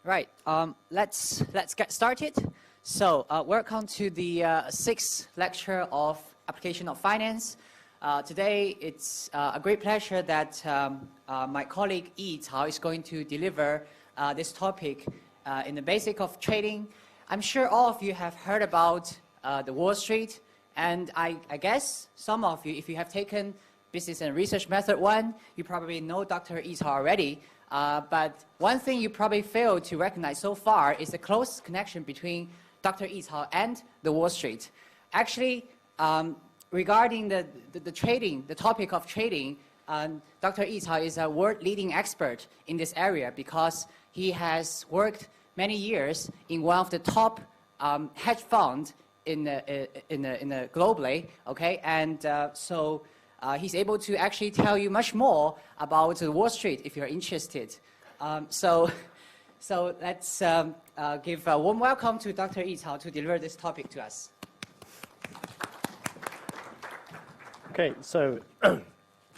Right. Let's get started. So welcome to the sixth lecture of Application of Finance. Today it's a great pleasure that my colleague Yi Cao is going to deliver this topic in the basic of trading. I'm sure all of you have heard about the Wall Street, and I guess some of you, if you have taken Business and Research Method 1, you probably know Dr. Yi Cao already. But one thing you probably failed to recognize so far is the close connection between Dr. Yi Cao and the Wall Street. Actually, regarding the trading, the topic of trading, Dr. Yi Cao is a world-leading expert in this area because he has worked many years in one of the top hedge funds in the globally. Okay, and so. He's able to actually tell you much more about Wall Street if you're interested. So let's give a warm welcome to Dr. Yi Cao to deliver this topic to us. Okay, so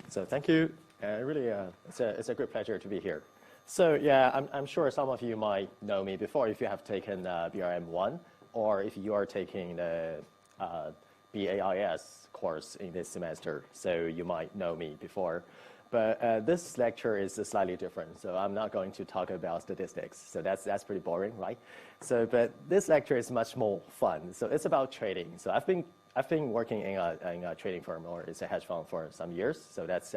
thank you. Really, it's a great pleasure to be here. So yeah, I'm sure some of you might know me before if you have taken BRM 1 or if you are taking the BAIS course in this semester, so you might know me before. But this lecture is slightly different, so I'm not going to talk about statistics. So that's pretty boring, right? So, but this lecture is much more fun. So it's about trading. So I've been working in a trading firm, or it's a hedge fund, for some years. So that's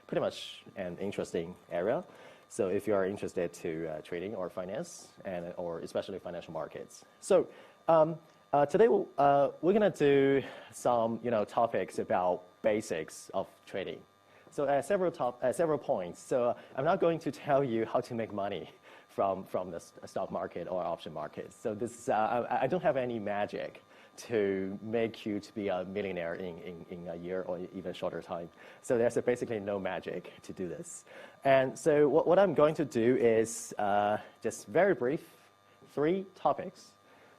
pretty much an interesting area. So if you are interested to trading or finance, or especially financial markets. So. Today we're going to do some topics about basics of trading. So several points. So I'm not going to tell you how to make money from the stock market or option market. So this I don't have any magic to make you to be a millionaire in a year or even shorter time. So there's basically no magic to do this. And so what I'm going to do is just very brief 3 topics.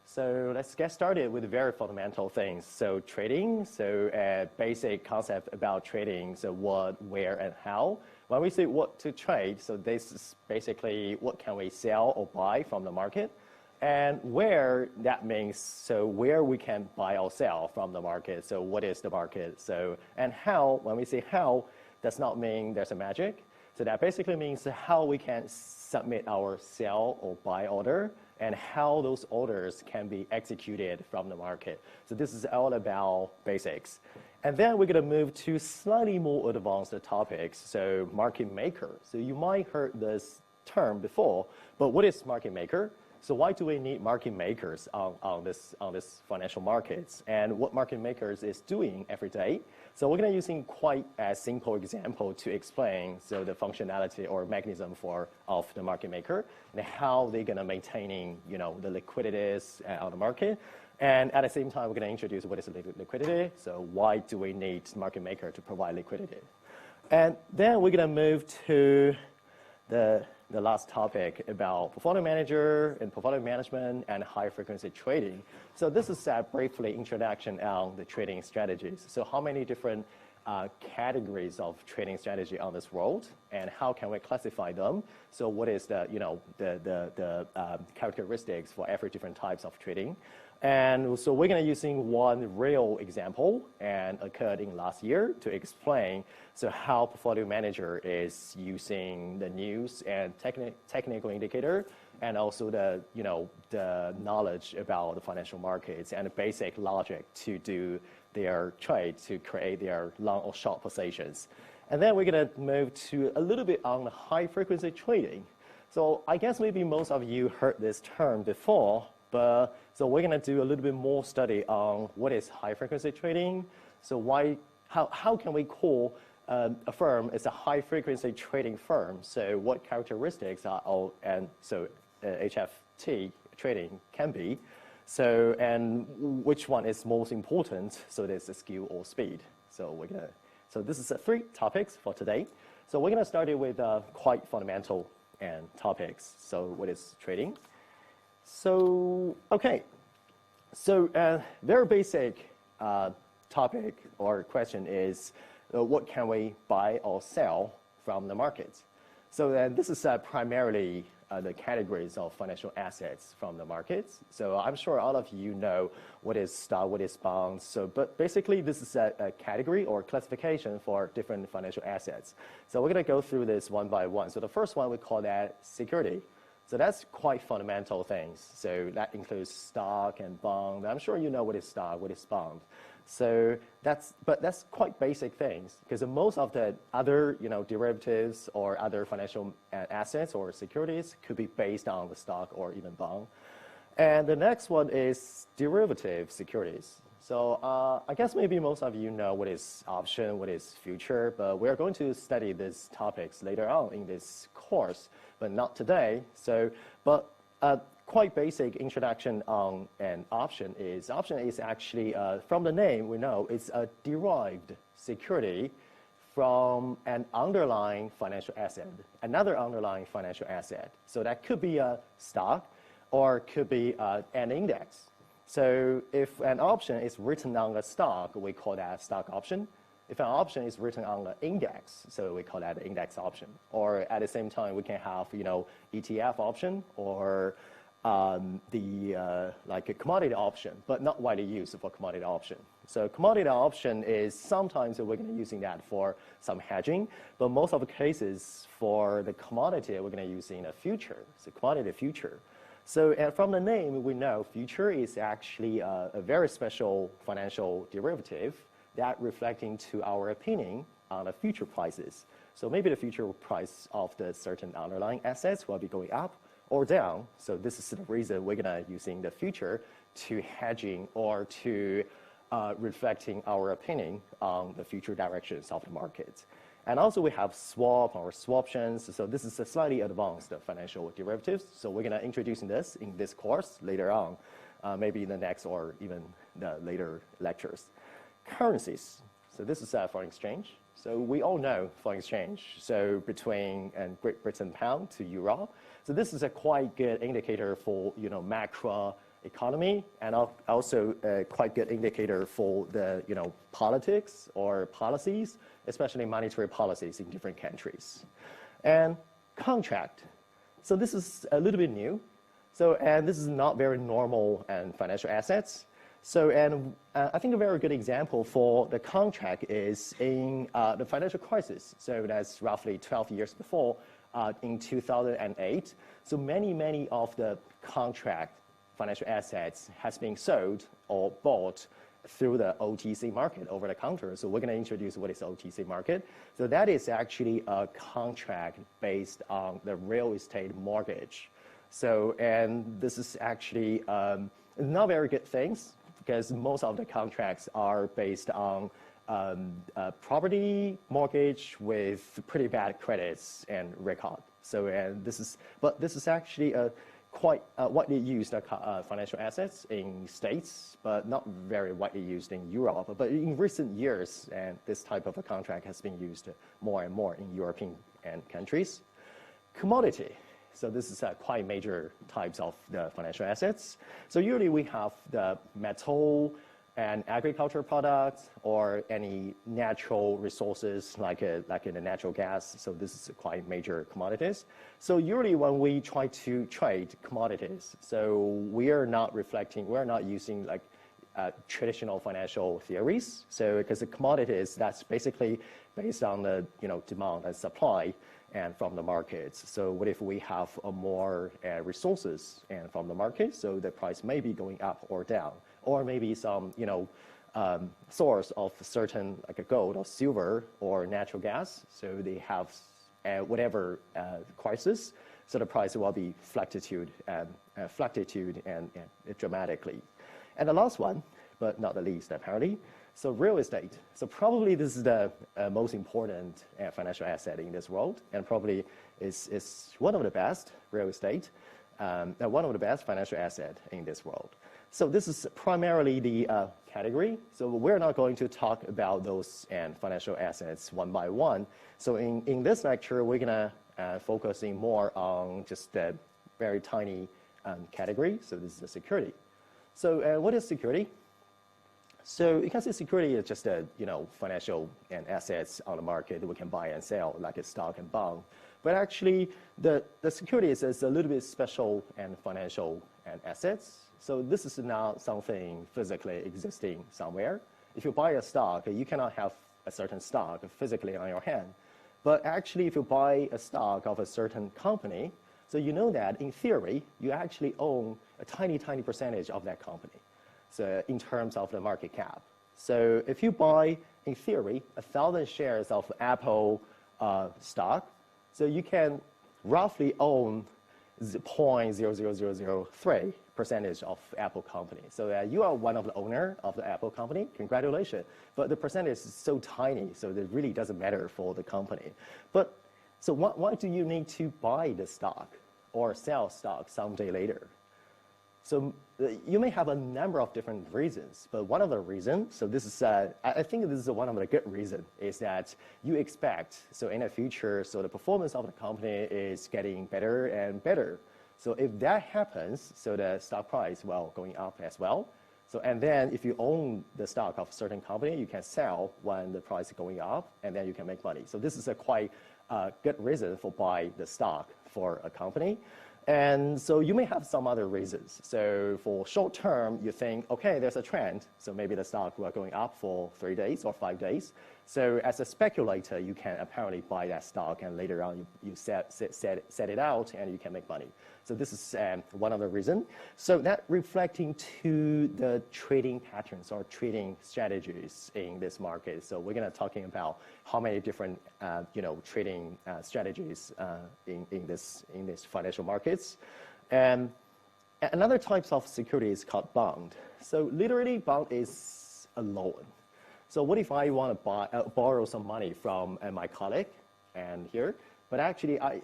So let's get started with very fundamental things. So trading, so a basic concept about trading, so what, where, and how. When we say what to trade, so this is basically what can we sell or buy from the market. And where, that means so where we can buy or sell from the market. So what is the market? So, and how, when we say how, does not mean there's a magic. So that basically means how we can submit our sell or buy order, and how those orders can be executed from the market. So this is all about basics. And then we're going to move to slightly more advanced topics, so market maker. So you might heard this term before, but what is market maker? So why do we need market makers on this financial markets, and what market makers is doing every day? So we're going to using quite a simple example to explain so the functionality or mechanism of the market maker and how they're going to maintaining the liquidities on the market. And at the same time, we're going to introduce what is liquidity. So why do we need market maker to provide liquidity? And then we're going to move to the last topic about portfolio manager and portfolio management and high frequency trading. So this is a briefly introduction on the trading strategies. So how many different categories of trading strategy on this world, and how can we classify them? So what is the characteristics for every different types of trading? And so we're going to using one real example and occurred in last year to explain so how portfolio manager is using the news and technical indicator, and also the knowledge about the financial markets and the basic logic to do their trade to create their long or short positions. And then we're going to move to a little bit on high frequency trading. So I guess maybe most of you heard this term before. But so we're going to do a little bit more study on what is high frequency trading. So how can we call a firm as a high frequency trading firm? So what characteristics are all, and so HFT trading can be. So and which one is most important? So there's the skill or speed. So so this is 3 topics for today. So we're going to start it with quite fundamental topics. So what is trading? So, okay, so very basic topic or question is what can we buy or sell from the market? So this is primarily the categories of financial assets from the markets. So I'm sure all of you know what is stock, what is bonds. So, but basically this is a category or classification for different financial assets. So we're going to go through this one by one. So the first one we call that security. So that's quite fundamental things. So that includes stock and bond. I'm sure you know what is stock, what is bond. So that's quite basic things, because most of the other derivatives or other financial assets or securities could be based on the stock or even bond. And the next one is derivative securities. So I guess maybe most of you know what is option, what is future, but we're going to study these topics later on in this course, but not today. So, but quite basic introduction on an option is actually, from the name we know, it's a derived security from an underlying financial asset, another underlying financial asset. So that could be a stock or could be an index. So if an option is written on a stock, we call that stock option. If an option is written on an index, so we call that index option. Or at the same time, we can have ETF option or like a commodity option, but not widely used for commodity option. So commodity option is sometimes we're going to using that for some hedging, but most of the cases for the commodity we're going to use in a future, so commodity future. So from the name, we know future is actually a very special financial derivative that reflecting to our opinion on the future prices. So maybe the future price of the certain underlying assets will be going up or down. So this is the reason we're gonna using the future to hedging or to reflecting our opinion on the future directions of the market. And also we have swap or swaptions. So this is a slightly advanced financial derivatives. So we're going to introduce this in this course later on, maybe in the next or even the later lectures. Currencies. So this is foreign exchange. So we all know foreign exchange. So between Great Britain pound to euro. So this is a quite good indicator for macro economy, and also a quite good indicator for the politics or policies, especially monetary policies in different countries. And contract. So this is a little bit new. So and this is not very normal and financial assets. So and I think a very good example for the contract is in the financial crisis. So that's roughly 12 years before, in 2008. So many of the contract financial assets has been sold or bought through the OTC market, over the counter. So we're going to introduce what is OTC market. So that is actually a contract based on the real estate mortgage. So, and this is actually not very good things, because most of the contracts are based on property mortgage with pretty bad credits and record. So, and this is actually a quite widely used financial assets in States, but not very widely used in Europe. But in recent years, and this type of a contract has been used more and more in European countries. Commodity. So this is quite major types of the financial assets. So usually we have the metal and agricultural products or any natural resources like in the natural gas. So this is quite major commodities. So usually when we try to trade commodities, so we are not using like traditional financial theories. So because the commodities, that's basically based on the demand and supply and from the markets. So what if we have more resources and from the market, so the price may be going up or down, or maybe some source of certain like a gold or silver or natural gas. So they have whatever crisis, so the price will be fluctuated and dramatically. And the last one, but not the least apparently, so real estate. So probably this is the most important financial asset in this world, and probably is one of the best real estate, one of the best financial asset in this world. So this is primarily the category. So we're not going to talk about those financial assets one by one. So in this lecture, we're gonna focusing more on just the very tiny category. So this is the security. So what is security? So you can see security is just financial and assets on the market that we can buy and sell, like a stock and bond. But actually, the securities is a little bit special and financial and assets. So this is not something physically existing somewhere. If you buy a stock, you cannot have a certain stock physically on your hand. But actually, if you buy a stock of a certain company, so you know that in theory, you actually own a tiny, tiny percentage of that company. So in terms of the market cap. So if you buy, in theory, 1,000 shares of Apple stock, so you can roughly own 0.00003% of Apple company. So you are one of the owner of the Apple company. Congratulations. But the percentage is so tiny, so it really doesn't matter for the company. But so why do you need to buy the stock or sell stock someday later? So you may have a number of different reasons, but one of the reasons, so this is, I think this is one of the good reasons, is that you expect, so in the future, so the performance of the company is getting better and better. So if that happens, so the stock price will going up as well. So, and then if you own the stock of a certain company, you can sell when the price is going up, and then you can make money. So this is a quite good reason for buy the stock for a company. And so you may have some other reasons. So for short term, you think, okay, there's a trend. So maybe the stock will going up for 3 days or 5 days. So as a speculator, you can apparently buy that stock, and later on you set it out, and you can make money. So this is one of the reasons. So that reflecting to the trading patterns or trading strategies in this market. So we're going to talking about how many different trading strategies in this financial markets. And another types of security is called bond. So literally, bond is a loan. So what if I want to borrow some money from my colleague and here, but actually I'm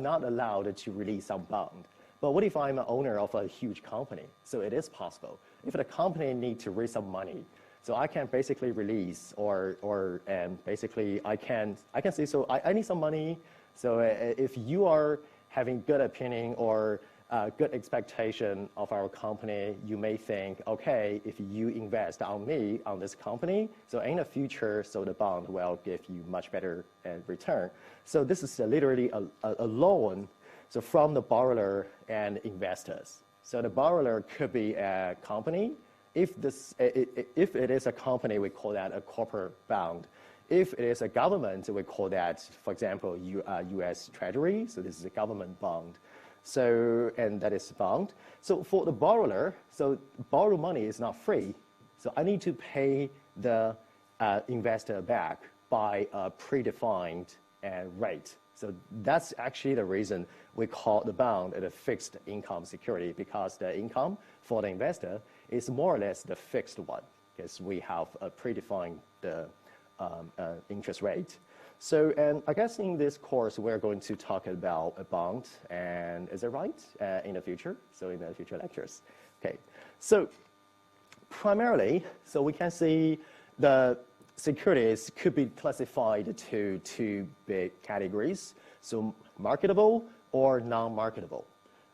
not allowed to release some bond. But what if I'm an owner of a huge company? So it is possible. If the company need to raise some money, so I can basically release or basically I can say, so I need some money. So if you are having good opinion or good expectation of our company, you may think, okay, if you invest on me, on this company, so in the future, so the bond will give you much better return. So this is literally a loan, so from the borrower and investors. So the borrower could be a company. If it is a company, we call that a corporate bond. If it is a government, we call that, for example, U.S. Treasury. So this is a government bond. So, and that is bond. So for the borrower, so borrow money is not free. So I need to pay the investor back by a predefined rate. So that's actually the reason we call the bond a fixed income security, because the income for the investor is more or less the fixed one, because we have a predefined interest rate. So, and I guess in this course, we're going to talk about a bond, and is it right, in the future? So in the future lectures. Okay, so primarily, so we can see the securities could be classified to two big categories, so marketable or non-marketable.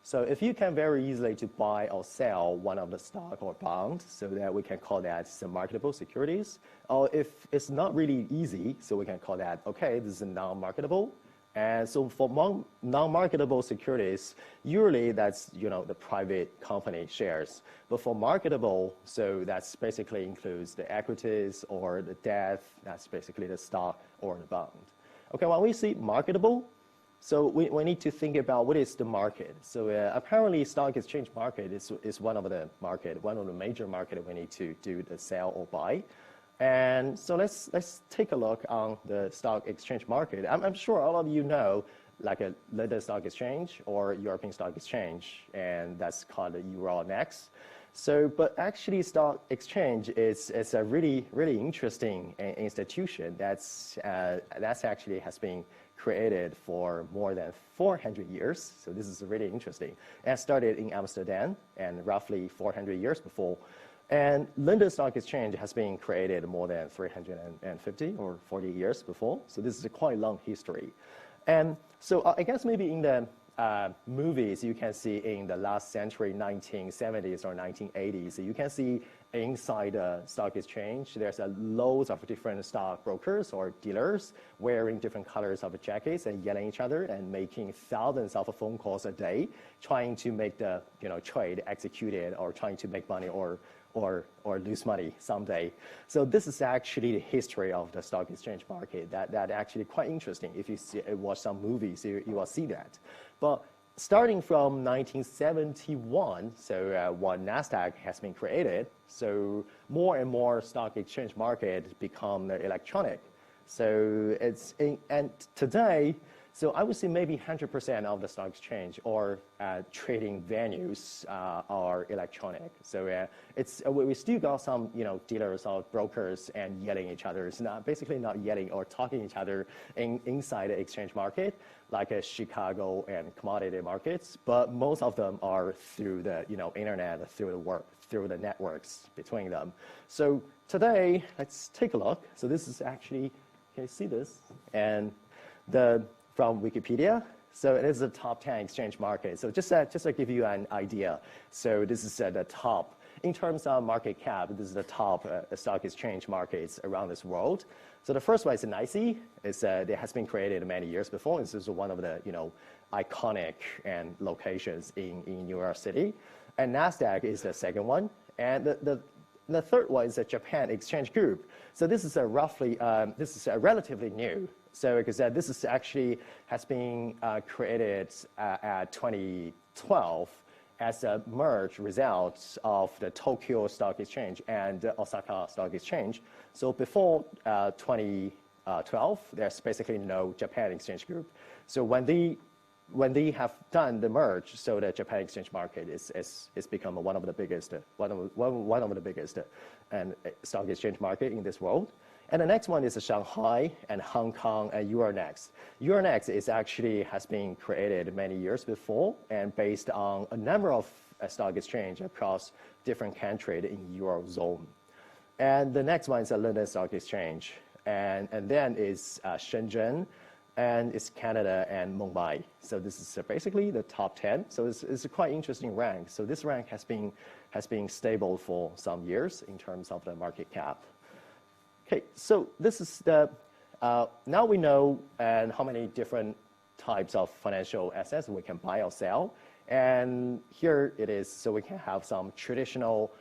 So if you can very easily to buy or sell one of the stock or bond, so that we can call that some marketable securities. Or if it's not really easy, so we can call that, okay, this is a non-marketable. And so for non-marketable securities, usually that's, the private company shares. But for marketable, so that's basically includes the equities or the debt, that's basically the stock or the bond. Okay, when we see marketable, so we need to think about what is the market. So apparently stock exchange market is one of the major market we need to do the sell or buy. And so let's take a look on the stock exchange market. I'm sure all of you know, like a London Stock Exchange or European Stock Exchange, and that's called the Euronext. So, but actually stock exchange is a really, really interesting institution that's actually has been created for more than 400 years. So this is really interesting. And started in Amsterdam and roughly 400 years before. And London Stock Exchange has been created more than 350 or 40 years before. So this is a quite long history. And so I guess maybe in the movies you can see in the last century, 1970s or 1980s, you can see inside the stock exchange, there's loads of different stock brokers or dealers wearing different colors of jackets and yelling at each other and making thousands of phone calls a day, trying to make the trade executed or trying to make money or lose money someday. So this is actually the history of the stock exchange market. That actually quite interesting. If you watch some movies, you will see that. But starting from 1971, so when NASDAQ has been created, so more and more stock exchange market become electronic. So and today, so I would say maybe 100% of the stock exchange or trading venues are electronic. So we still got some dealers or brokers and yelling at each other. It's basically not yelling or talking each other inside the exchange market like Chicago and commodity markets. But most of them are through the internet, through the networks between them. So today, let's take a look. So this is actually, can you see this? And from Wikipedia. So it is the top 10 exchange market. So just to give you an idea. So this is the top, in terms of market cap, this is the top stock exchange markets around this world. So the first one is NYSE. It has been created many years before. This is one of the iconic locations in New York City. And NASDAQ is the second one. And the third one is the Japan Exchange Group. So this is relatively new. So because this is actually has been created at 2012 as a merge result of the Tokyo Stock Exchange and the Osaka Stock Exchange. So before 2012, there's basically no Japan Exchange Group. So when they have done the merge, so the Japan exchange market is become one of the biggest and stock exchange market in this world. And the next one is Shanghai and Hong Kong and Euronext. Euronext has been created many years before and based on a number of stock exchange across different countries in Eurozone. And the next one is a London Stock Exchange. And then is Shenzhen, and it's Canada and Mumbai. So this is basically the top 10. So it's a quite interesting rank. So this rank has been stable for some years in terms of the market cap. Okay, so this is now we know how many different types of financial assets we can buy or sell. And here it is, so we can have some traditional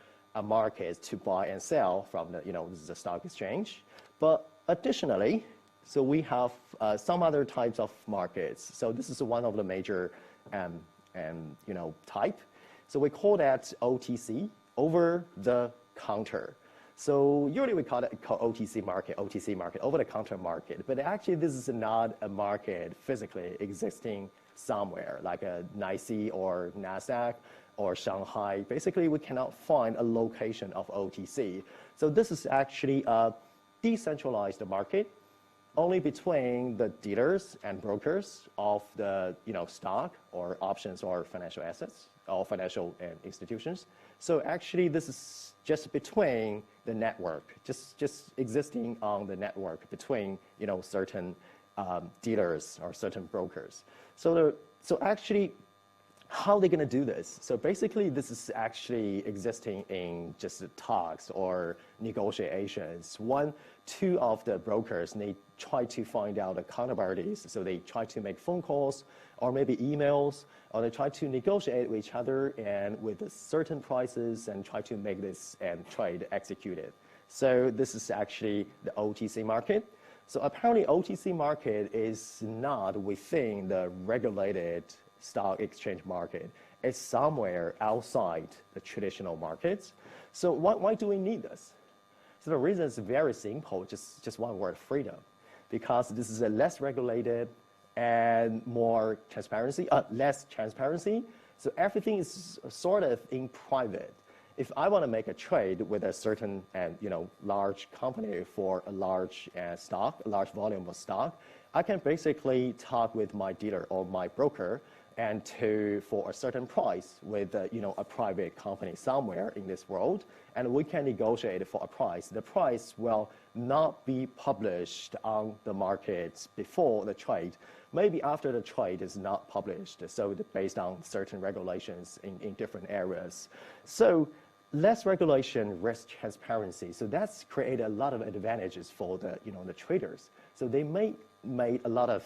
markets to buy and sell from this is a stock exchange. But additionally, so we have some other types of markets. So this is one of the major type. So we call that OTC, over the counter. So usually we call OTC market, over the counter market. But actually this is not a market physically existing somewhere like a NYSE or NASDAQ or Shanghai. Basically we cannot find a location of OTC. So this is actually a decentralized market only between the dealers and brokers of the stock or options or financial assets or financial institutions. So actually this is just between the network, just existing on the network between certain dealers or certain brokers. So actually, how are they going to do this? So basically, this is actually existing in just talks or negotiations. Two of the brokers, they try to find out the counterparties. So they try to make phone calls or maybe emails, or they try to negotiate with each other and with certain prices and try to make this and trade executed. So this is actually the OTC market. So apparently OTC market is not within the regulated stock exchange market. It's somewhere outside the traditional markets. So why do we need this? So the reason is very simple, just one word, freedom. Because this is a less regulated and more transparency, less transparency. So everything is sort of in private. If I want to make a trade with a certain large company for a large stock, a large volume of stock, I can basically talk with my dealer or my broker and for a certain price with a private company somewhere in this world, and we can negotiate for a price. The price will not be published on the markets before the trade. Maybe after the trade is not published, so based on certain regulations in different areas. So less regulation, less transparency. So that's created a lot of advantages for the, the traders. So they made a lot of,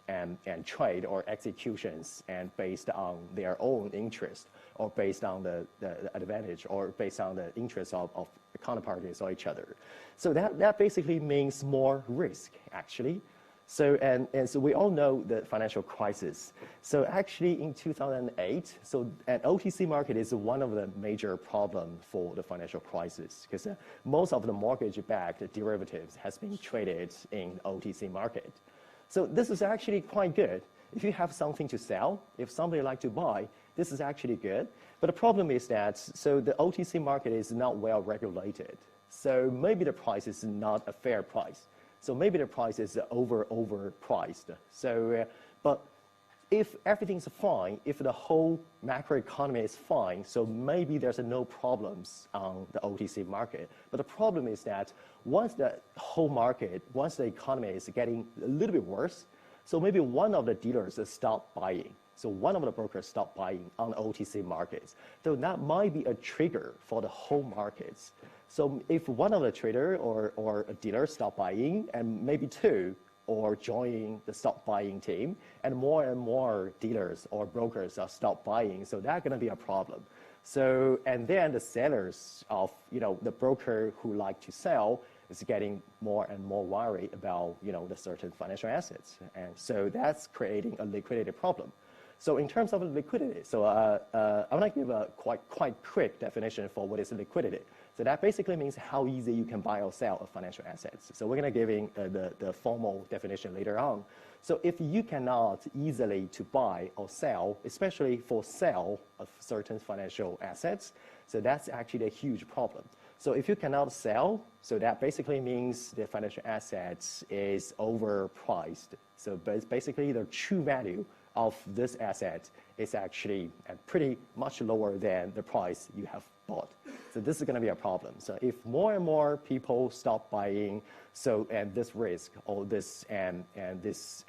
and trade or executions and based on their own interest or based on the advantage or based on the interest of counterparties or each other. So that basically means more risk, actually. So, and so we all know the financial crisis. So actually in 2008, so an OTC market is one of the major problems for the financial crisis because most of the mortgage-backed derivatives has been traded in OTC market. So this is actually quite good. If you have something to sell, if somebody like to buy, this is actually good. But the problem is that, so the OTC market is not well regulated. So maybe the price is not a fair price. So maybe the price is overpriced. So, but if everything's fine, if the whole macroeconomy is fine, so maybe there's no problems on the OTC market. But the problem is that once the whole market, once the economy is getting a little bit worse, so maybe one of the dealers stop buying. So one of the brokers stop buying on the OTC markets. So that might be a trigger for the whole markets. So if one of the trader or a dealer stop buying, and maybe two, or join the stop buying team, and more dealers or brokers are stop buying, so that's going to be a problem. So, and then the sellers of, the broker who like to sell is getting more and more worried about, the certain financial assets. And so that's creating a liquidity problem. So in terms of liquidity, so I want to give a quite quick definition for what is liquidity. So that basically means how easy you can buy or sell a financial assets. So we're going to give in the formal definition later on. So if you cannot easily to buy or sell, especially for sale of certain financial assets, so that's actually a huge problem. So if you cannot sell, so that basically means the financial assets is overpriced. So basically the true value of this asset is actually pretty much lower than the price you have bought. So this is going to be a problem. So if more and more people stop buying, so and this risk or this and its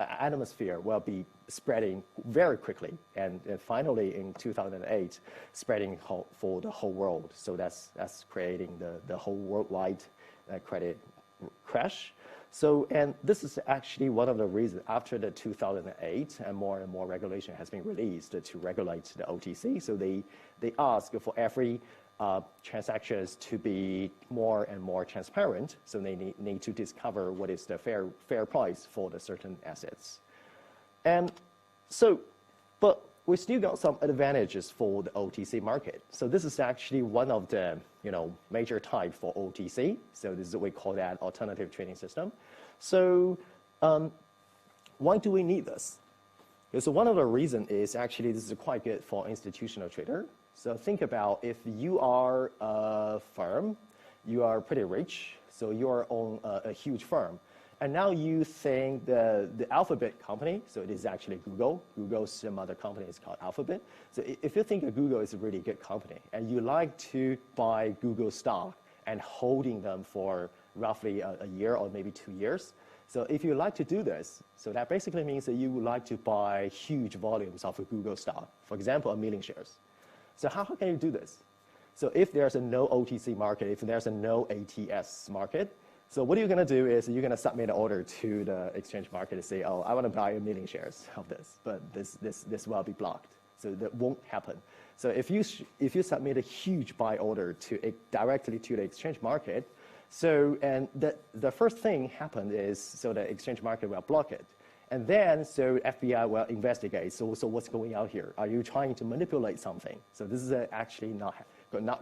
atmosphere will be spreading very quickly, and finally in 2008, spreading for the whole world. So that's creating the whole worldwide credit crash. So, and this is actually one of the reasons after the 2008 and more regulation has been released to regulate the OTC. So they ask for every transactions to be more and more transparent. So they need to discover what is the fair price for the certain assets. And so, but we still got some advantages for the OTC market. So this is actually one of the major type for OTC. So this is what we call that alternative trading system. So why do we need this? So one of the reasons is actually this is quite good for institutional trader. So think about if you are a firm, you are pretty rich, so you are on a huge firm. And now you think the Alphabet company, so it is actually Google. Google's mother company is called Alphabet. So if you think Google is a really good company and you like to buy Google stock and holding them for roughly a year or maybe 2 years, so if you like to do this, so that basically means that you would like to buy huge volumes of a Google stock, for example, 1 million shares. So how can you do this? So if there's a no OTC market, if there's a no ATS market, so what you're going to do is you're going to submit an order to the exchange market and say, oh, I want to buy 1 million shares of this, but this will be blocked. So that won't happen. So if you submit a huge buy order directly to the exchange market, so and the first thing happened is so the exchange market will block it. And then, so FBI will investigate. So what's going on here? Are you trying to manipulate something? So this is actually not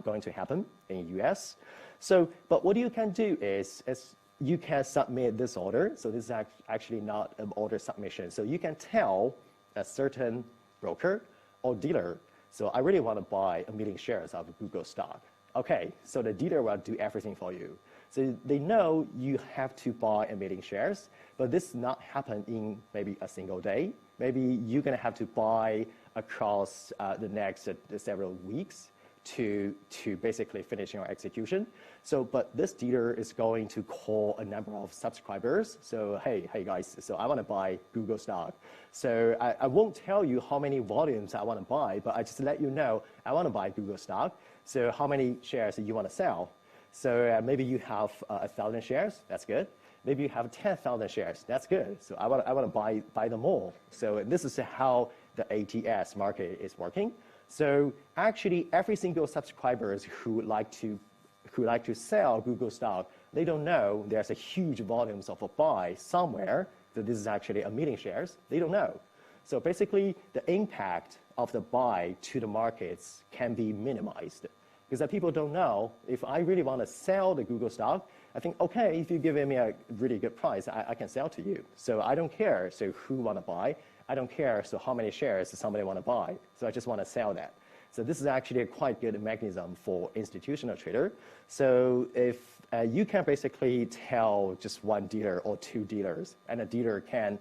going to happen in the US. So, but what you can do is you can submit this order. So this is actually not an order submission. So you can tell a certain broker or dealer, so I really want to buy 1 million shares of Google stock. Okay, so the dealer will do everything for you. So they know you have to buy 1 million shares, but this not happen in maybe a single day. Maybe you're going to have to buy across the next several weeks to basically finish your execution. So, but this dealer is going to call a number of subscribers. So, hey guys, so I want to buy Google stock. So I won't tell you how many volumes I want to buy, but I just let you know I want to buy Google stock. So how many shares do you want to sell? So maybe you have 1,000 shares. That's good. Maybe you have 10,000 shares. That's good. So I want to buy them all. So this is how the ATS market is working. So actually, every single subscribers who like to sell Google stock, they don't know there's a huge volumes of a buy somewhere. So this is actually 1 million shares. They don't know. So basically, the impact of the buy to the markets can be minimized because the people don't know if I really want to sell the Google stock. I think, okay, if you give me a really good price, I can sell to you. So I don't care. So who want to buy? I don't care. So how many shares does somebody want to buy? So I just want to sell that. So this is actually a quite good mechanism for institutional trader. So if you can basically tell just one dealer or two dealers, and a dealer can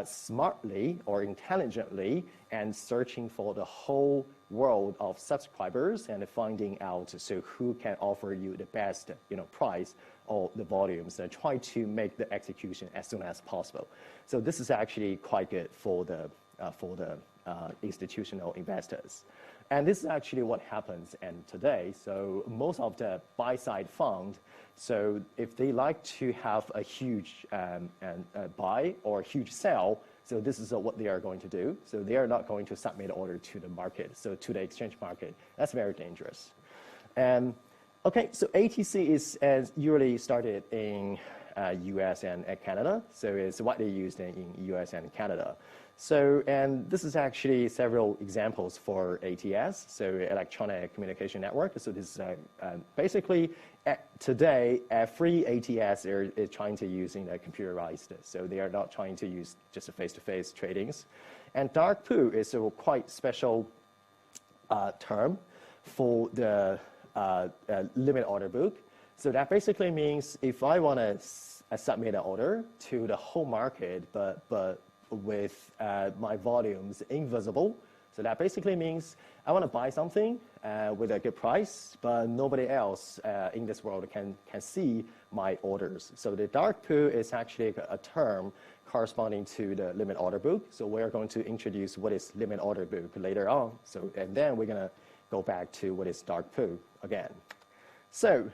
smartly or intelligently and searching for the whole world of subscribers and finding out so who can offer you the best price or the volumes and try to make the execution as soon as possible. So this is actually quite good for the institutional investors. And this is actually what happens today. So most of the buy-side fund, so if they like to have a huge buy or a huge sell, so this is what they are going to do. So they are not going to submit an order to the market, so to the exchange market. That's very dangerous. Okay, so ATC is usually started in US and Canada, so it's widely used in US and Canada. So, and this is actually several examples for ATS, so electronic communication network. So this is basically today every ATS is trying to use computerized, so they are not trying to use just a face-to-face tradings. And dark pool is a quite special term for the limit order book. So that basically means if I want to submit an order to the whole market, but with my volumes invisible, so that basically means I want to buy something with a good price, but nobody else in this world can see my orders. So the dark pool is actually a term corresponding to the limit order book. So we're going to introduce what is limit order book later on. So, and then we're going to go back to what is dark pool again. So,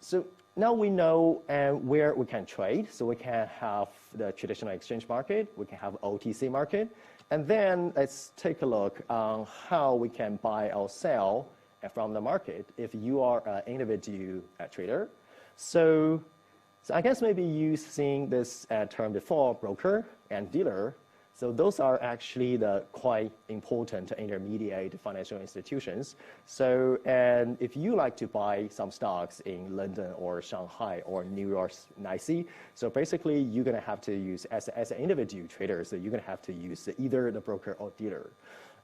so now we know where we can trade. So we can have the traditional exchange market, we can have OTC market, and then let's take a look on how we can buy or sell from the market if you are an individual trader. So I guess maybe you've seen this term before, broker and dealer. So those are actually the quite important intermediate financial institutions. So, and if you like to buy some stocks in London or Shanghai or New York, NYSE, so basically you're going to have to use, as an individual trader, so you're going to have to use either the broker or dealer.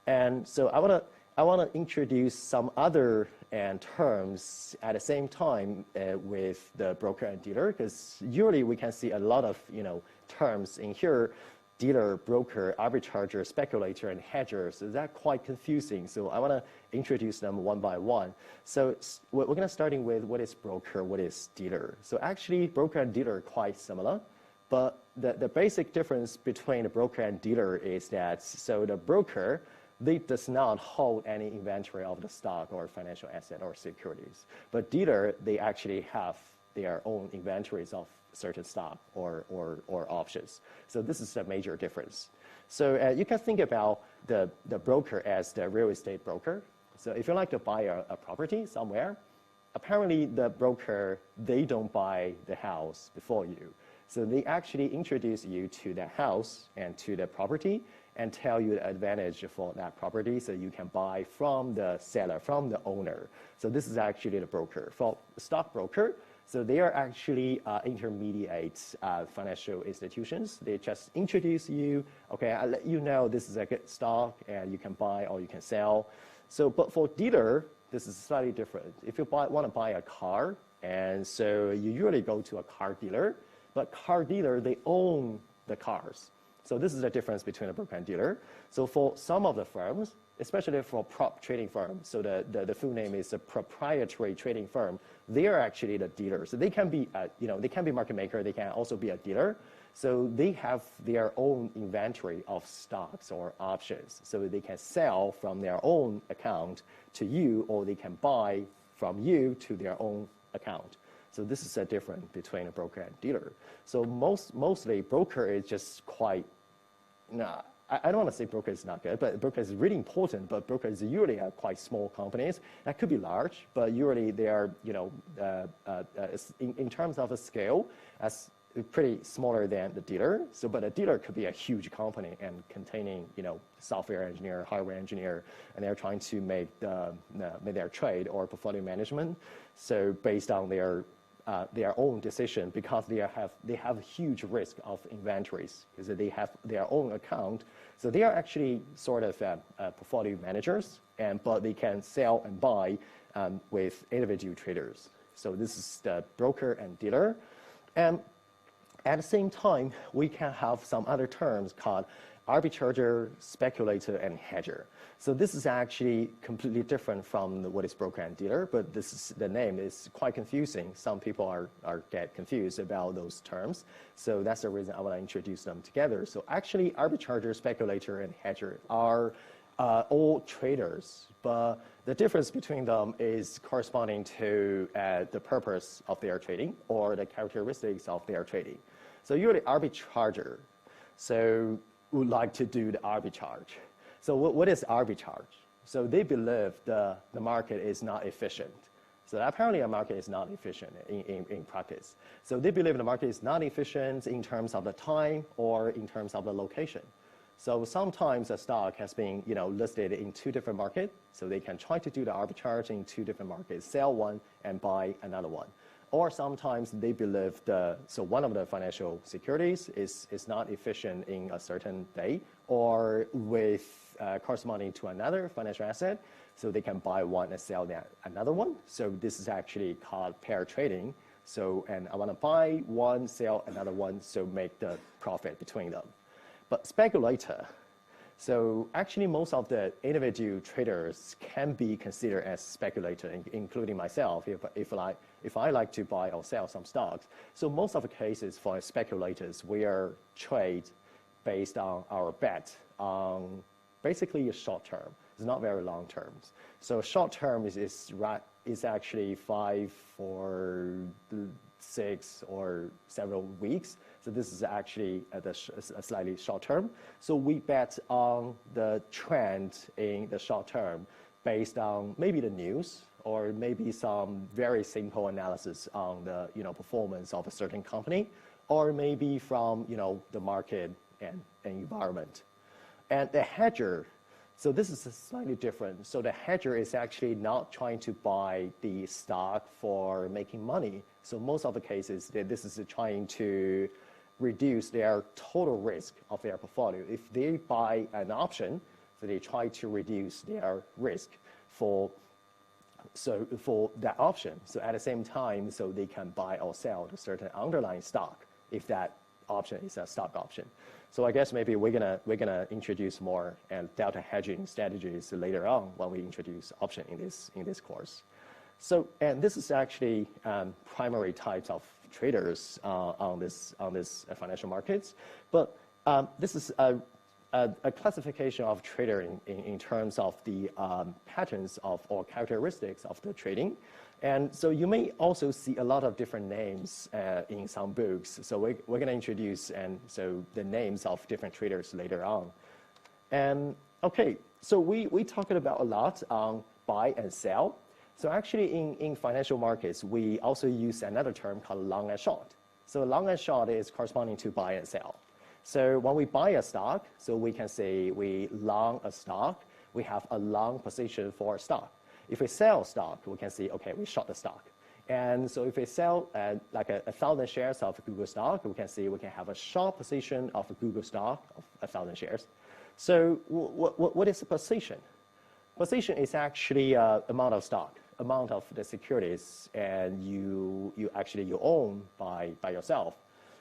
And so I want to introduce some other terms at the same time with the broker and dealer, because usually we can see a lot of terms in here. Dealer, broker, arbitrager, speculator, and hedger. So that's quite confusing. So I want to introduce them one by one. So we're going to starting with what is broker, what is dealer. So actually, broker and dealer are quite similar, but the basic difference between the broker and dealer is that so the broker, they does not hold any inventory of the stock or financial asset or securities, but dealer, they actually have their own inventories of certain stock or options. So this is a major difference. So you can think about the broker as the real estate broker. So if you like to buy a property somewhere, apparently the broker, they don't buy the house before you. So they actually introduce you to the house and to the property and tell you the advantage for that property so you can buy from the seller, from the owner. So this is actually the broker. For the stockbroker, so they are actually intermediate financial institutions. They just introduce you, okay, I'll let you know this is a good stock and you can buy or you can sell. So, but for dealer, this is slightly different. If you want to buy a car, and so you usually go to a car dealer, but car dealer, they own the cars. So this is the difference between a broker and dealer. So for some of the firms, especially for prop trading firms, so the full name is a proprietary trading firm, they are actually the dealers. So they can be, they can be market maker, they can also be a dealer. So they have their own inventory of stocks or options. So they can sell from their own account to you, or they can buy from you to their own account. So this is a difference between a broker and dealer. So mostly broker is just quite, I don't want to say broker is not good, but broker is really important, but broker is usually quite small companies. That could be large, but usually they are, in terms of a scale, as pretty smaller than the dealer. So, but a dealer could be a huge company and containing, software engineer, hardware engineer, and they're trying to make their trade or portfolio management. So based on their own decision, because they have a huge risk of inventories, because they have their own account. So they are actually sort of portfolio managers, but they can sell and buy with individual traders. So this is the broker and dealer. And at the same time, we can have some other terms called arbitrager, speculator, and hedger. So this is actually completely different from what is broker and dealer, but the name is quite confusing. Some people get confused about those terms. So that's the reason I want to introduce them together. So actually, arbitrager, speculator, and hedger are all traders, but the difference between them is corresponding to the purpose of their trading or the characteristics of their trading. So you're the arbitrager, so would like to do the arbitrage. So what is arbitrage? So they believe the market is not efficient. So apparently a market is not efficient in practice. So they believe the market is not efficient in terms of the time or in terms of the location. So sometimes a stock has been listed in two different markets, so they can try to do the arbitrage in two different markets, sell one and buy another one. Or sometimes they believe so one of the financial securities is not efficient in a certain day or with corresponding to another financial asset, so they can buy one and sell another one. So this is actually called pair trading. So, and I want to buy one, sell another one, so make the profit between them. But speculator, so actually most of the individual traders can be considered as speculator, including myself, if I like to buy or sell some stocks. So most of the cases for speculators, we are trade based on our bet on basically a short term. It's not very long terms. So short term is actually 5 or 6 or several weeks. So this is actually a slightly short term. So we bet on the trend in the short term based on maybe the news or maybe some very simple analysis on the performance of a certain company, or maybe from the market and environment. And the hedger, so this is slightly different. So the hedger is actually not trying to buy the stock for making money. So most of the cases, this is trying to reduce their total risk of their portfolio. If they buy an option, so they try to reduce their risk for that option. So at the same time, so they can buy or sell a certain underlying stock if that option is a stock option. So I guess maybe we're gonna introduce more and delta hedging strategies later on when we introduce option in this course. So, and this is actually primary types of traders on this financial markets, but this is a classification of trader in terms of the patterns of or characteristics of the trading. And so you may also see a lot of different names in some books. So we're going to introduce the names of different traders later on. And okay, so we talked about a lot on buy and sell. So actually in financial markets, we also use another term called long and short. So long and short is corresponding to buy and sell. So when we buy a stock, so we can say we long a stock, we have a long position for a stock. If we sell stock, we can say, okay, we short the stock. And so if we sell like 1,000 shares of Google stock, we can say we can have a short position of a Google stock of 1,000 shares. So what is a position? Position is actually amount of stock, amount of the securities, and you own by yourself.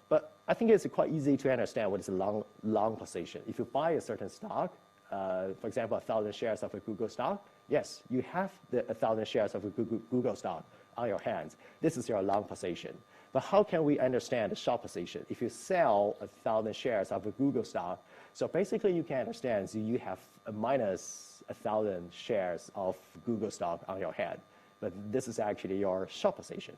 But I think it's quite easy to understand what is a long position. If you buy a certain stock, for example, 1,000 shares of a Google stock, yes, you have the 1,000 shares of a Google stock on your hands. This is your long position. But how can we understand the short position? If you sell 1,000 shares of a Google stock, so basically you can understand, so you have a minus 1,000 shares of Google stock on your hand. But this is actually your short position.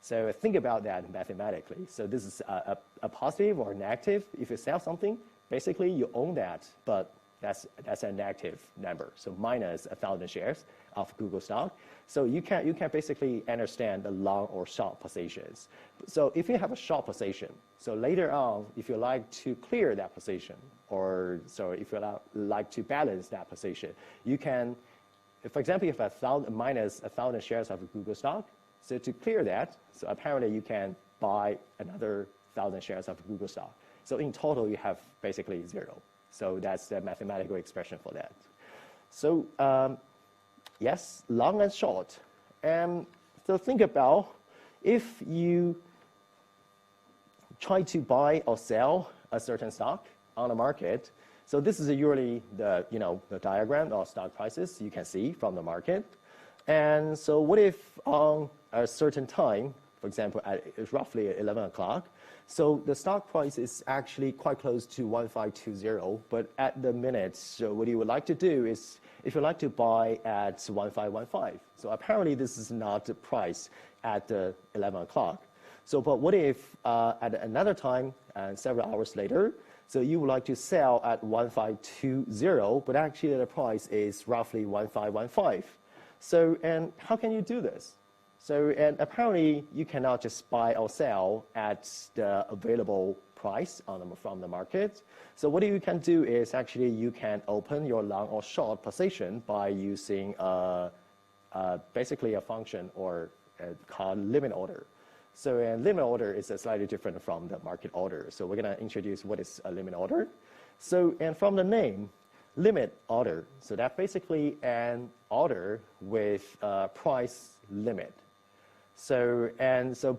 So think about that mathematically. So this is a positive or negative. If you sell something, basically you own that, but that's a negative number. So minus 1,000 shares of Google stock. So you can basically understand the long or short positions. So if you have a short position, so later on, if you like to clear that position, or so if you like to balance that position, you can, for example, if minus 1,000 shares of Google stock, so to clear that, so apparently you can buy another 1,000 shares of Google stock. So in total, you have basically 0. So that's the mathematical expression for that. So yes, long and short. And so think about if you try to buy or sell a certain stock on the market. So this is usually the diagram of stock prices you can see from the market. And so what if on a certain time, for example, at roughly 11 o'clock, so the stock price is actually quite close to 1520, but at the minute, so what you would like to do is, if you like to buy at 1515, so apparently this is not the price at 11 o'clock. So, but what if at another time, several hours later, so you would like to sell at 1520, but actually the price is roughly 1515. So, and how can you do this? So, and apparently you cannot just buy or sell at the available price from the market. So what you can do is actually you can open your long or short position by using basically a function or called limit order. So a limit order is slightly different from the market order. So we're going to introduce what is a limit order. So, and from the name, limit order, so that's basically an order with a price limit. So,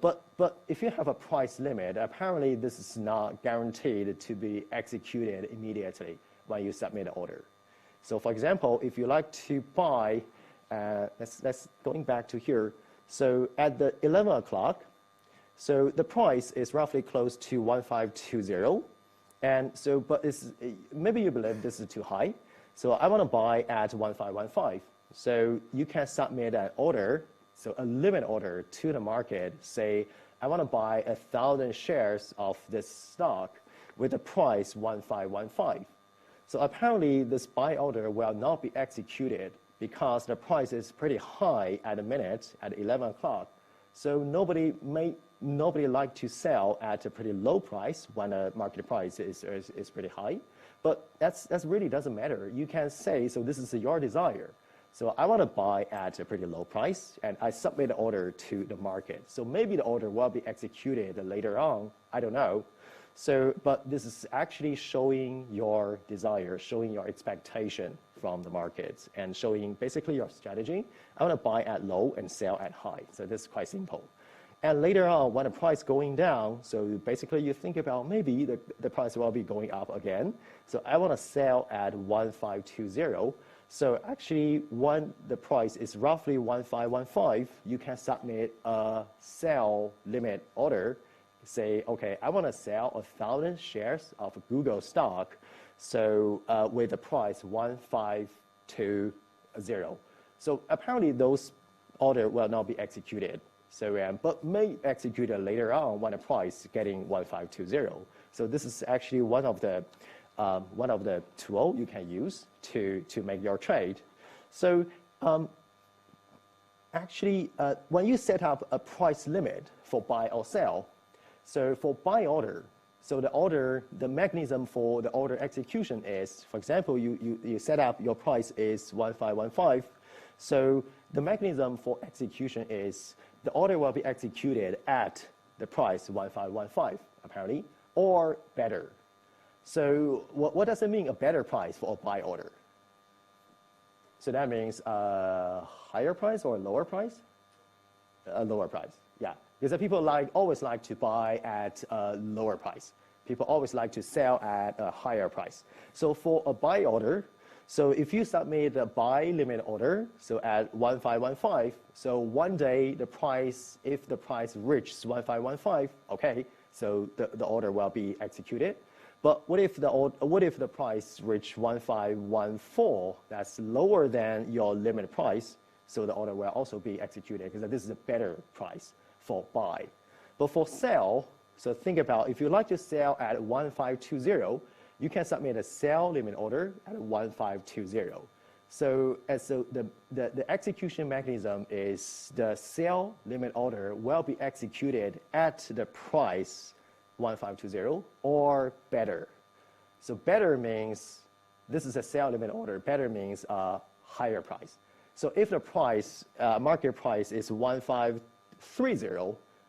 but if you have a price limit, apparently this is not guaranteed to be executed immediately when you submit the order. So for example, if you like to buy, let's going back to here. So at the 11 o'clock, so the price is roughly close to 1520. And so, but maybe you believe this is too high. So I want to buy at 1515. So you can submit an order, so a limit order to the market, say, I want to buy 1,000 shares of this stock with the price 1515. So apparently this buy order will not be executed because the price is pretty high at the minute at 11 o'clock. So nobody like to sell at a pretty low price when the market price is pretty high. But that's really doesn't matter. You can say, so this is your desire. So I want to buy at a pretty low price, and I submit the order to the market. So maybe the order will be executed later on. I don't know. So, but this is actually showing your desire, showing your expectation from the market, and showing basically your strategy. I want to buy at low and sell at high. So this is quite simple. And later on, when the price going down, so basically you think about maybe the price will be going up again. So I want to sell at 1520. So actually, when the price is roughly 1515, you can submit a sell limit order. Say, okay, I want to sell 1,000 shares of Google stock, so with the price 1520. So apparently, those order will not be executed. So, but may execute it later on when the price getting 1520. So this is actually one of the tool you can use to make your trade. So actually, when you set up a price limit for buy or sell, so for buy order, so the mechanism for the order execution is, for example, you set up your price is 1515. So the mechanism for execution is the order will be executed at the price 1515, apparently, or better. So what does it mean, a better price for a buy order? So that means a higher price or a lower price? A lower price, yeah. Because people always like to buy at a lower price. People always like to sell at a higher price. So for a buy order, so if you submit a buy limit order, so at 1515, so one day the price, if the price reaches 1515, okay, so the order will be executed. But what if the price reach 1514? That's lower than your limit price, so the order will also be executed because this is a better price for buy. But for sell, so think about if you like to sell at 1520, you can submit a sell limit order at 1520. So the execution mechanism is the sell limit order will be executed at the price 1520 or better. So better means this is a sell limit order. Better means a higher price. So if the price, market price is 1530,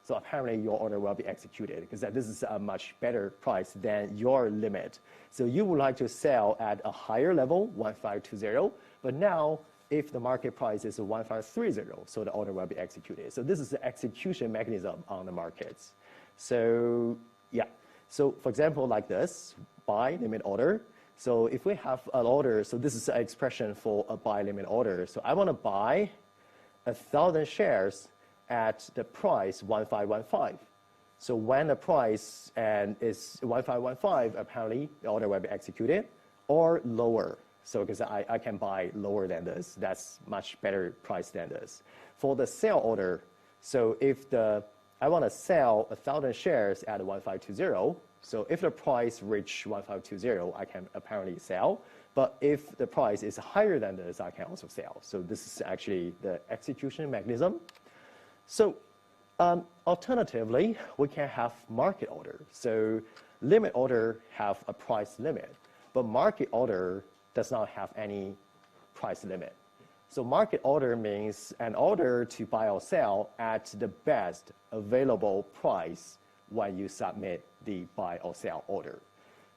so apparently your order will be executed because this is a much better price than your limit. So you would like to sell at a higher level, 1520, but now if the market price is 1530, so the order will be executed. So this is the execution mechanism on the markets. So yeah, so for example like this, buy limit order. So if we have an order, so this is an expression for a buy limit order. So I want to buy 1,000 shares at the price 1515. So when the price is 1515, apparently the order will be executed or lower. So because I can buy lower than this, that's much better price than this. For the sell order, so if I want to sell 1,000 shares at 1520, so if the price reach 1520, I can apparently sell. But if the price is higher than this, I can also sell. So this is actually the execution mechanism. So alternatively, we can have market order. So limit order have a price limit, but market order does not have any price limit. So market order means an order to buy or sell at the best available price when you submit the buy or sell order.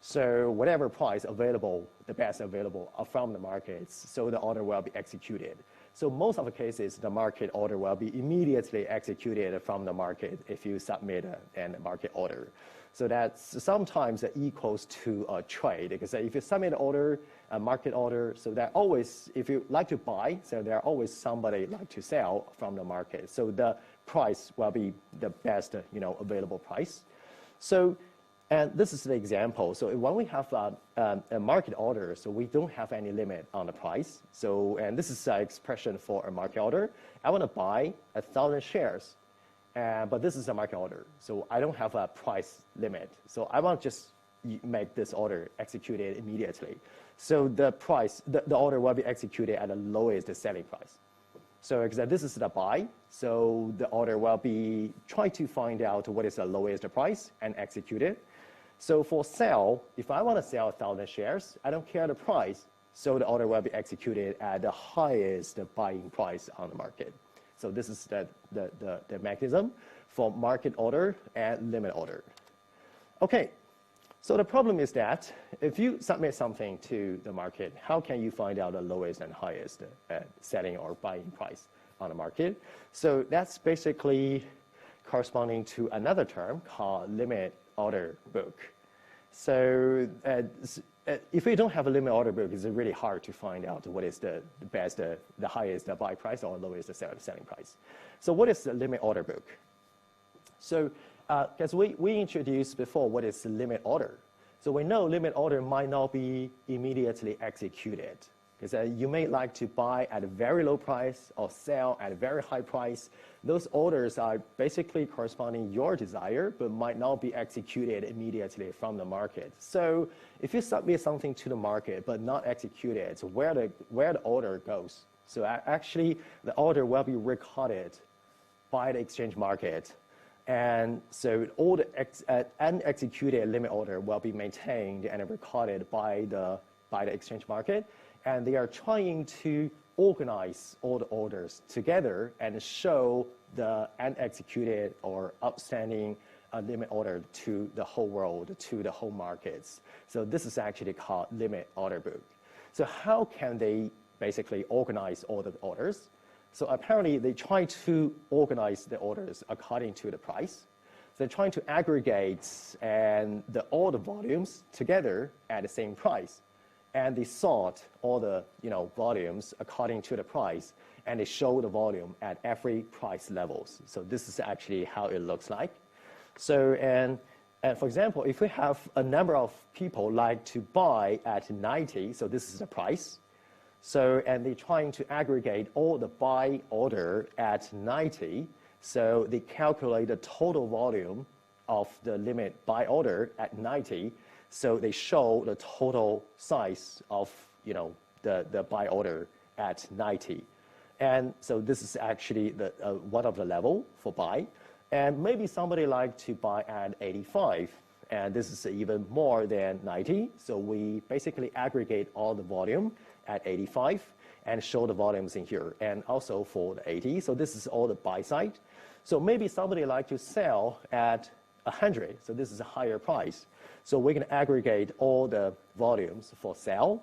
So whatever price available, the best available from the markets, so the order will be executed. So most of the cases, the market order will be immediately executed from the market if you submit a market order. So that's sometimes equals to a trade, because if you submit an order, a market order, so that always, if you like to buy, so there are always somebody like to sell from the market. So the price will be the best, available price. So, and this is the example. So when we have a market order, so we don't have any limit on the price. So, and this is an expression for a market order. I want to buy 1,000 shares, but this is a market order. So I don't have a price limit. So I want to just make this order executed immediately. So the price, the order will be executed at the lowest selling price. So this is the buy. So the order will be try to find out what is the lowest price and execute it. So for sell, if I want to sell 1,000 shares, I don't care the price. So the order will be executed at the highest buying price on the market. So this is the mechanism for market order and limit order. Okay. So the problem is that if you submit something to the market, how can you find out the lowest and highest selling or buying price on the market? So that's basically corresponding to another term called limit order book. So if we don't have a limit order book, it's really hard to find out what is the best, the highest buy price or lowest selling price. So what is the limit order book? So because we introduced before what is the limit order. So we know limit order might not be immediately executed. Because you may like to buy at a very low price or sell at a very high price. Those orders are basically corresponding your desire, but might not be executed immediately from the market. So if you submit something to the market but not executed, so where the order goes. So actually, the order will be recorded by the exchange market. And so all the unexecuted limit order will be maintained and recorded by the exchange market. And they are trying to organize all the orders together and show the unexecuted or outstanding limit order to the whole world, to the whole markets. So this is actually called limit order book. So how can they basically organize all the orders? So apparently they try to organize the orders according to the price. They're trying to aggregate all the volumes together at the same price. And they sort all the volumes according to the price, and they show the volume at every price levels. So this is actually how it looks like. So, and for example, if we have a number of people like to buy at 90, so this is the price. So, and they're trying to aggregate all the buy order at 90. So they calculate the total volume of the limit buy order at 90. So they show the total size of the buy order at 90. And so this is actually the one of the level for buy. And maybe somebody like to buy at 85. And this is even more than 90. So we basically aggregate all the volume at 85 and show the volumes in here. And also for the 80. So this is all the buy side. So maybe somebody like to sell at 100. So this is a higher price. So we can aggregate all the volumes for sale,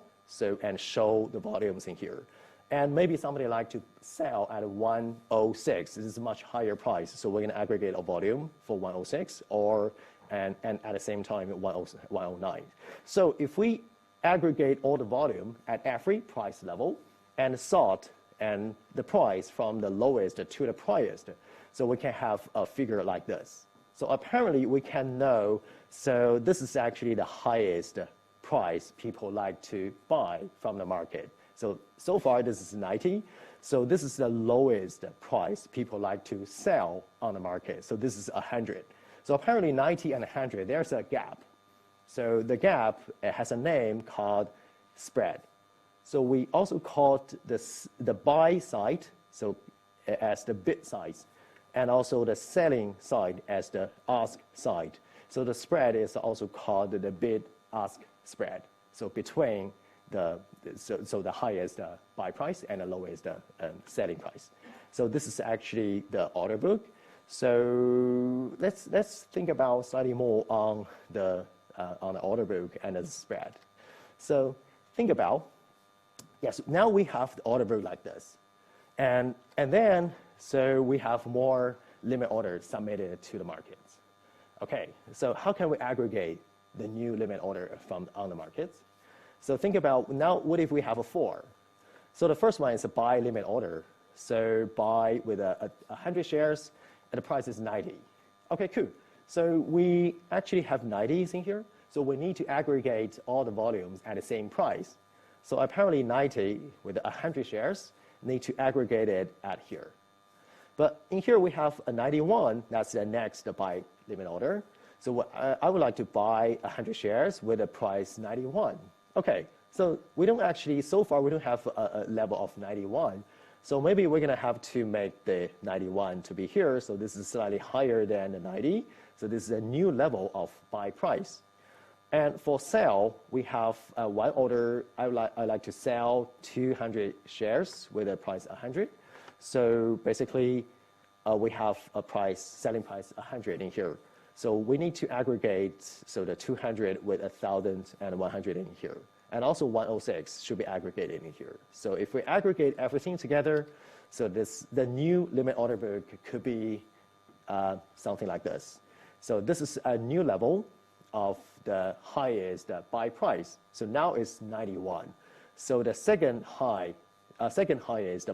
and show the volumes in here. And maybe somebody like to sell at 106. This is a much higher price. So we're going to aggregate a volume for 106 and at the same time 109. So if we aggregate all the volume at every price level and sort and the price from the lowest to the highest, so we can have a figure like this. So apparently we can know, so this is actually the highest price people like to buy from the market. So far this is 90. So this is the lowest price people like to sell on the market. So this is 100. So apparently 90 and 100, there's a gap. So the gap has a name called spread. So we also called the buy side, so as the bid size, and also the selling side as the ask side. So the spread is also called the bid-ask spread. So between the highest buy price and the lowest selling price. So this is actually the order book. So let's think about slightly more on the order book and the spread. So think about, yes, now we have the order book like this, and then so we have more limit orders submitted to the markets. Okay, so how can we aggregate the new limit order from on the markets? So think about now, what if we have a 4? So the first one is a buy limit order. So buy with 100 shares, and the price is 90. Okay, cool. So we actually have 90s in here. So we need to aggregate all the volumes at the same price. So apparently 90 with 100 shares need to aggregate it at here. But in here we have a 91, that's the next buy limit order. So I would like to buy 100 shares with a price 91. Okay, so we don't actually, so far we don't have a level of 91. So maybe we're gonna have to make the 91 to be here. So this is slightly higher than the 90. So this is a new level of buy price. And for sell, we have one order. I like to sell 200 shares with a price 100. So basically, we have a selling price 100 in here. So we need to aggregate, so the 200 with 1,000 and 100 in here. And also 106 should be aggregated in here. So if we aggregate everything together, so the new limit order book could be something like this. So this is a new level of the highest buy price. So now it's 91. So the second highest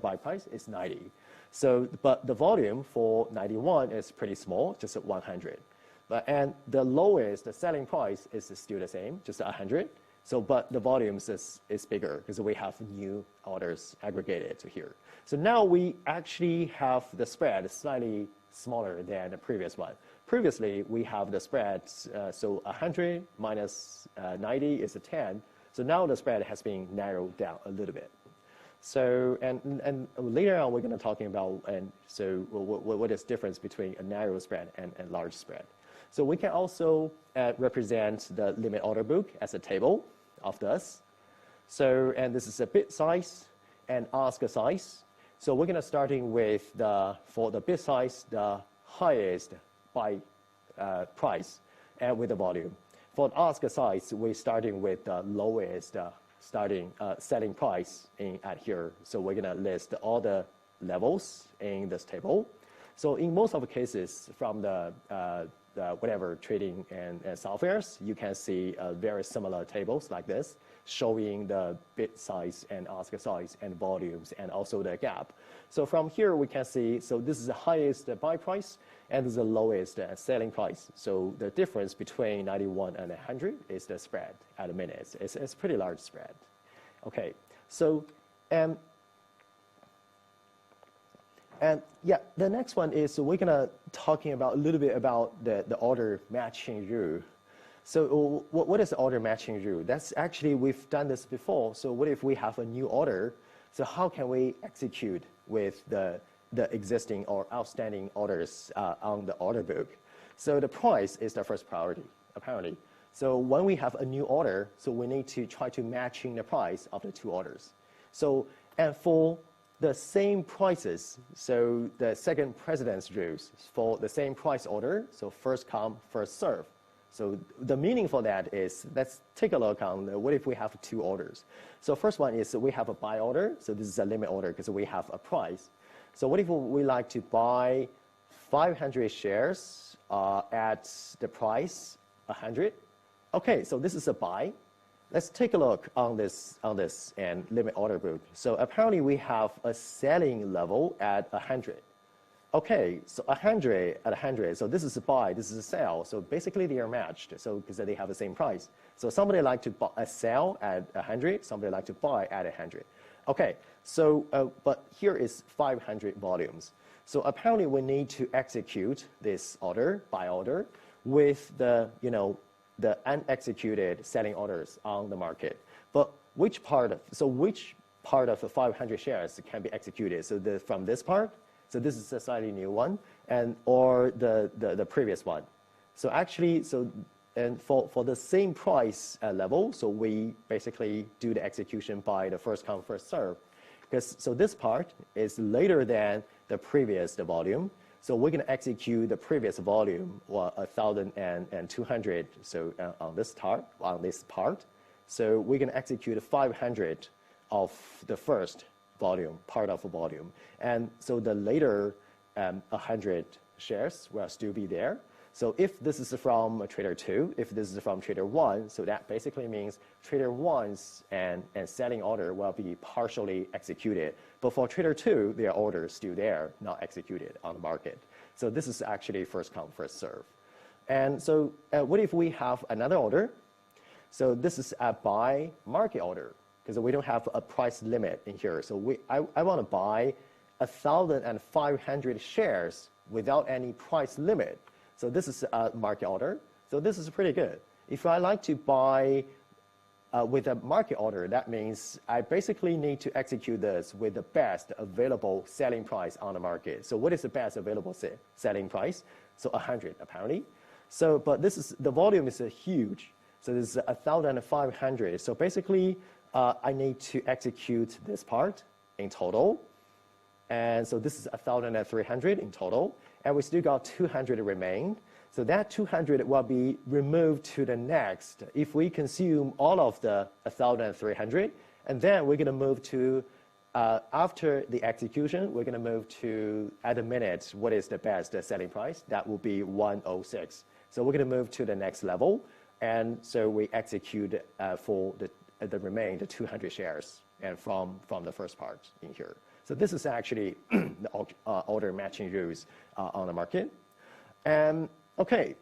buy price is 90. So, but the volume for 91 is pretty small, just at 100. And the lowest, the selling price is still the same, just 100. So, but the volumes is bigger because we have new orders aggregated to here. So now we actually have the spread slightly smaller than the previous one. Previously, we have the spread, so 100 minus 90 is a 10. So now the spread has been narrowed down a little bit. So, and later on, we're going to talking about, so what is the difference between a narrow spread and large spread. So we can also represent the limit order book as a table of this. So, and this is a bid size and ask size. So we're going to starting with for the bid size, the highest buy price and with the volume. For the ask size, we're starting with the lowest selling price at here. So we're going to list all the levels in this table. So in most of the cases from the whatever trading and softwares, you can see very similar tables like this, showing the bid size and ask size and volumes and also the gap. So from here we can see, so this is the highest buy price and this is the lowest selling price. So the difference between 91 and 100 is the spread at a minute. It's a pretty large spread. Okay, so and yeah, the next one is we're gonna talking about a little bit about the order matching rule. So what is the order matching rule? That's actually, we've done this before. So what if we have a new order? So how can we execute with the existing or outstanding orders on the order book? So the price is the first priority, apparently. So when we have a new order, so we need to try to matching the price of the two orders. So, and for the same prices, so the second precedence rules for the same price order, so first come, first serve. So the meaning for that is, let's take a look on what if we have two orders. So first one is we have a buy order. So this is a limit order because we have a price. So what if we like to buy 500 shares at the price 100? Okay, so this is a buy. Let's take a look on this and limit order book. So apparently we have a selling level at 100. Okay, so 100 at 100. So this is a buy, this is a sell. So basically they are matched. So because they have the same price. So somebody like to buy a sell at 100, somebody like to buy at 100. Okay, so but here is 500 volumes. So apparently we need to execute this order, buy order, with the the unexecuted selling orders on the market. But which part of the 500 shares can be executed? So from this part. So this is a slightly new one, or the previous one. So actually, and for the same price level, so we basically do the execution by the first come, first serve. So this part is later than the previous volume. So we're going to execute the previous volume, 1,200. So on this part, so we're going to execute 500 of the first volume, part of a volume. And so the later 100 shares will still be there. So if this is from trader 2, if this is from trader 1, so that basically means trader 1's and selling order will be partially executed. But for trader 2, their order is still there, not executed on the market. So this is actually first come, first serve. And so what if we have another order? So this is a buy market order, because we don't have a price limit in here. So I want to buy 1,500 shares without any price limit. So this is a market order. So this is pretty good. If I like to buy with a market order, that means I basically need to execute this with the best available selling price on the market. So what is the best available selling price? So 100 apparently. So, but the volume is huge. So this is 1,500. So basically, I need to execute this part in total. And so this is 1,300 in total. And we still got 200 remain. So that 200 will be removed to the next. If we consume all of the 1,300, and then we're going to move to, after the execution, we're going to move to, at a minute, what is the best selling price? That will be 106. So we're going to move to the next level. And so we execute for the remaining 200 shares and from the first part in here. So this is actually the order matching rules on the market. And okay,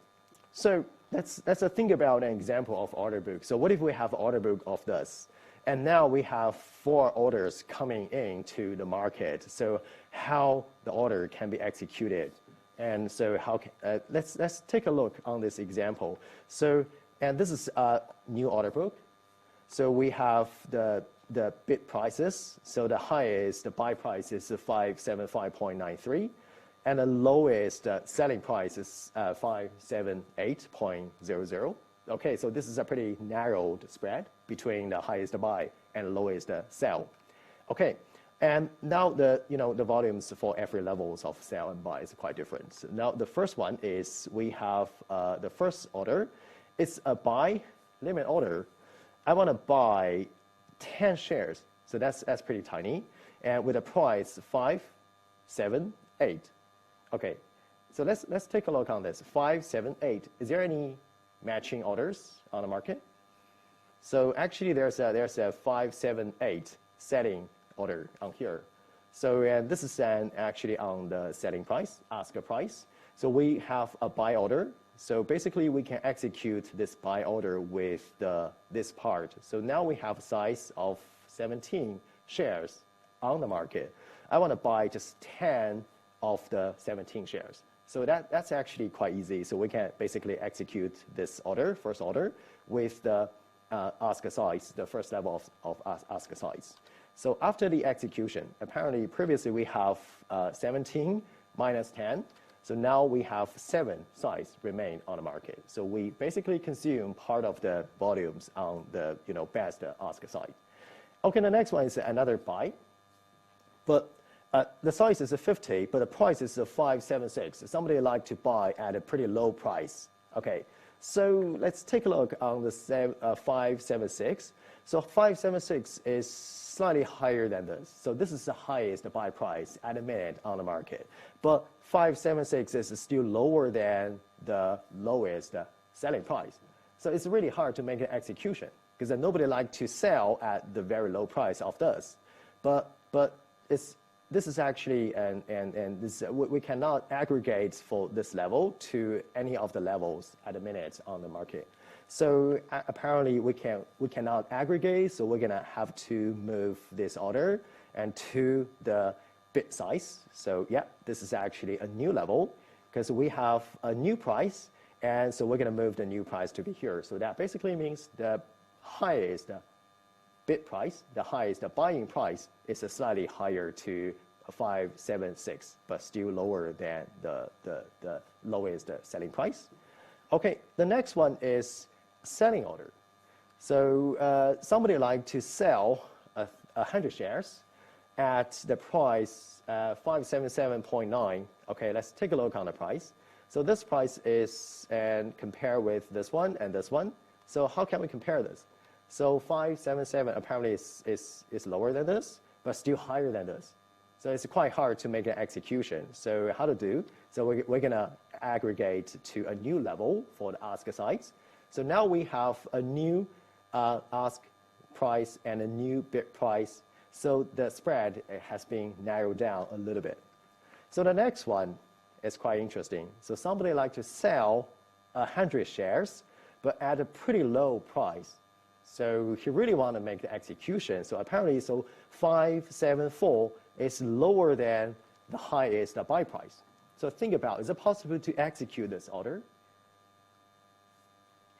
so let's think about an example of order book. So what if we have order book of this? And now we have 4 orders coming into the market. So how the order can be executed? And so how let's take a look on this example. So, and this is a new order book. So we have the bid prices. So the highest buy price is 575.93, and the lowest selling price is 578.00. Okay, so this is a pretty narrowed spread between the highest buy and lowest sell. Okay, and now the volumes for every levels of sell and buy is quite different. So now the first one is we have the first order. It's a buy limit order. I want to buy 10 shares, so that's pretty tiny, and with a price 5, 7, 8. Okay, so let's take a look on this. 5, 7, 8. Is there any matching orders on the market? So actually, there's a 5, 7, 8 selling order on here. So this is actually on the selling price, ask price. So we have a buy order. So basically, we can execute this buy order with this part. So now we have a size of 17 shares on the market. I want to buy just 10 of the 17 shares. So that's actually quite easy. So we can basically execute this order, first order, with the ask size, the first level of ask size. So after the execution, apparently previously we have 17 minus 10. So now we have 7 size remain on the market. So we basically consume part of the volumes on the best ask size. Okay, the next one is another buy. But the size is a 50, but the price is a 576. Somebody like to buy at a pretty low price. Okay, so let's take a look on the 576. So 576 is slightly higher than this. So this is the highest buy price at a minute on the market. But 576 is still lower than the lowest selling price. So it's really hard to make an execution because nobody likes to sell at the very low price of this. But this is actually, we cannot aggregate for this level to any of the levels at a minute on the market. So apparently we cannot aggregate, so we're gonna have to move this order and to the bid size. So yeah, this is actually a new level because we have a new price, and so we're gonna move the new price to be here. So that basically means the highest bid price, the highest buying price is slightly higher to 576, but still lower than the lowest selling price. Okay, the next one is selling order. So somebody like to sell 100 shares at the price 577.9. Okay, let's take a look on the price. So this price is, and compare with this one and this one. So how can we compare this? So 577 apparently is lower than this, but still higher than this. So it's quite hard to make an execution. So how to do? So we're gonna aggregate to a new level for the ask size. So now we have a new ask price and a new bid price. So the spread has been narrowed down a little bit. So the next one is quite interesting. So somebody like to sell 100 shares, but at a pretty low price. So he really want to make the execution. So apparently, so 574 is lower than the highest buy price. So think about, is it possible to execute this order?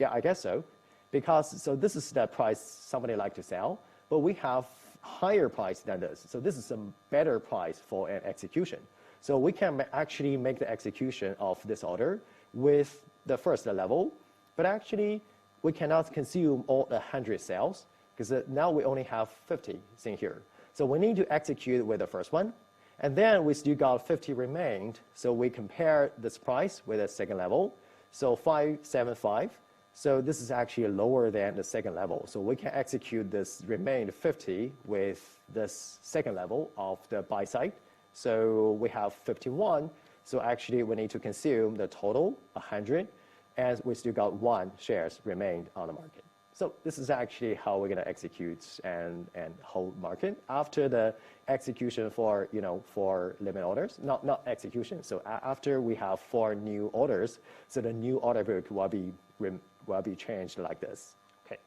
Yeah, I guess so. Because, so this is the price somebody like to sell, but we have higher price than this. So this is a better price for an execution. So we can actually make the execution of this order with the first level, but actually we cannot consume all the 100 sales because now we only have 50 in here. So we need to execute with the first one, and then we still got 50 remained. So we compare this price with the second level. So 575. So this is actually lower than the second level. So we can execute this remained 50 with this second level of the buy side. So we have 51. So actually we need to consume the total 100, and we still got 1 shares remained on the market. So this is actually how we're going to execute and hold market after the execution for for limit orders. Not execution. So after we have 4 new orders, so the new order book will be changed like this. Okay.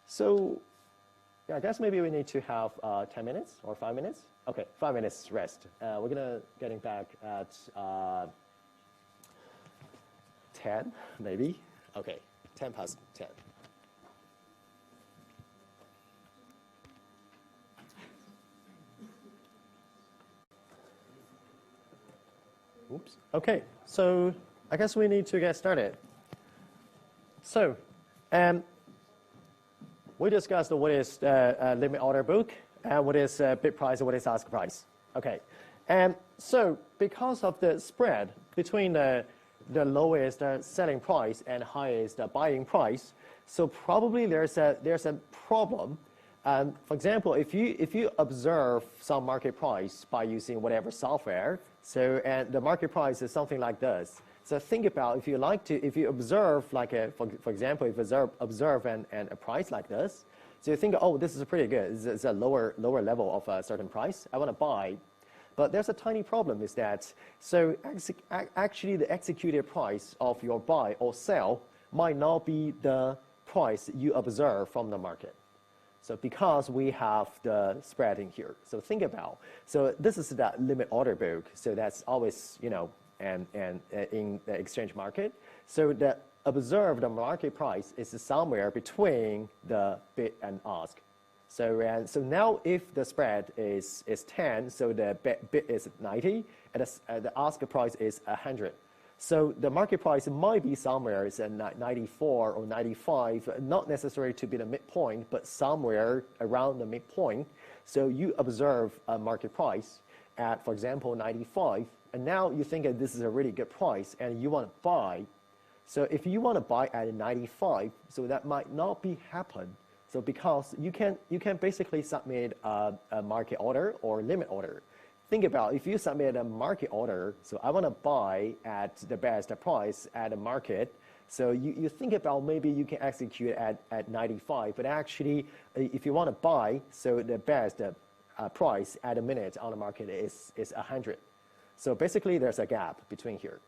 So yeah, I guess maybe we need to have 10 minutes or 5 minutes. Okay, 5 minutes rest. We're gonna getting back at 10 maybe. Okay, 10 past 10. Oops. Okay, so I guess we need to get started. So, we discussed what is limit order book, and what is bid price, and what is ask price. Okay, and so because of the spread between the lowest selling price and highest buying price, so probably there's a problem For example, if you observe some market price by using whatever software, so and the market price is something like this. So think about if you observe like for example, if you observe a price like this, so you think, oh, this is pretty good. It's a lower level of a certain price. I want to buy. But there's a tiny problem is that, so actually the executed price of your buy or sell might not be the price you observe from the market. So because we have the spread in here. So think about, so this is that limit order book. So that's always, and in the exchange market. So the observed market price is somewhere between the bid and ask. So now if the spread is 10, so the bid is 90, and the ask price is 100. So the market price might be somewhere is at 94 or 95, not necessarily to be the midpoint, but somewhere around the midpoint. So you observe a market price at, for example, 95, and now you think that this is a really good price, and you want to buy. So if you want to buy at 95, so that might not be happen. So because you can basically submit a market order or limit order. Think about if you submit a market order, so I want to buy at the best price at the market. So you think about maybe you can execute at 95, but actually if you want to buy, so the best price at a minute on the market is 100. So basically there's a gap between here.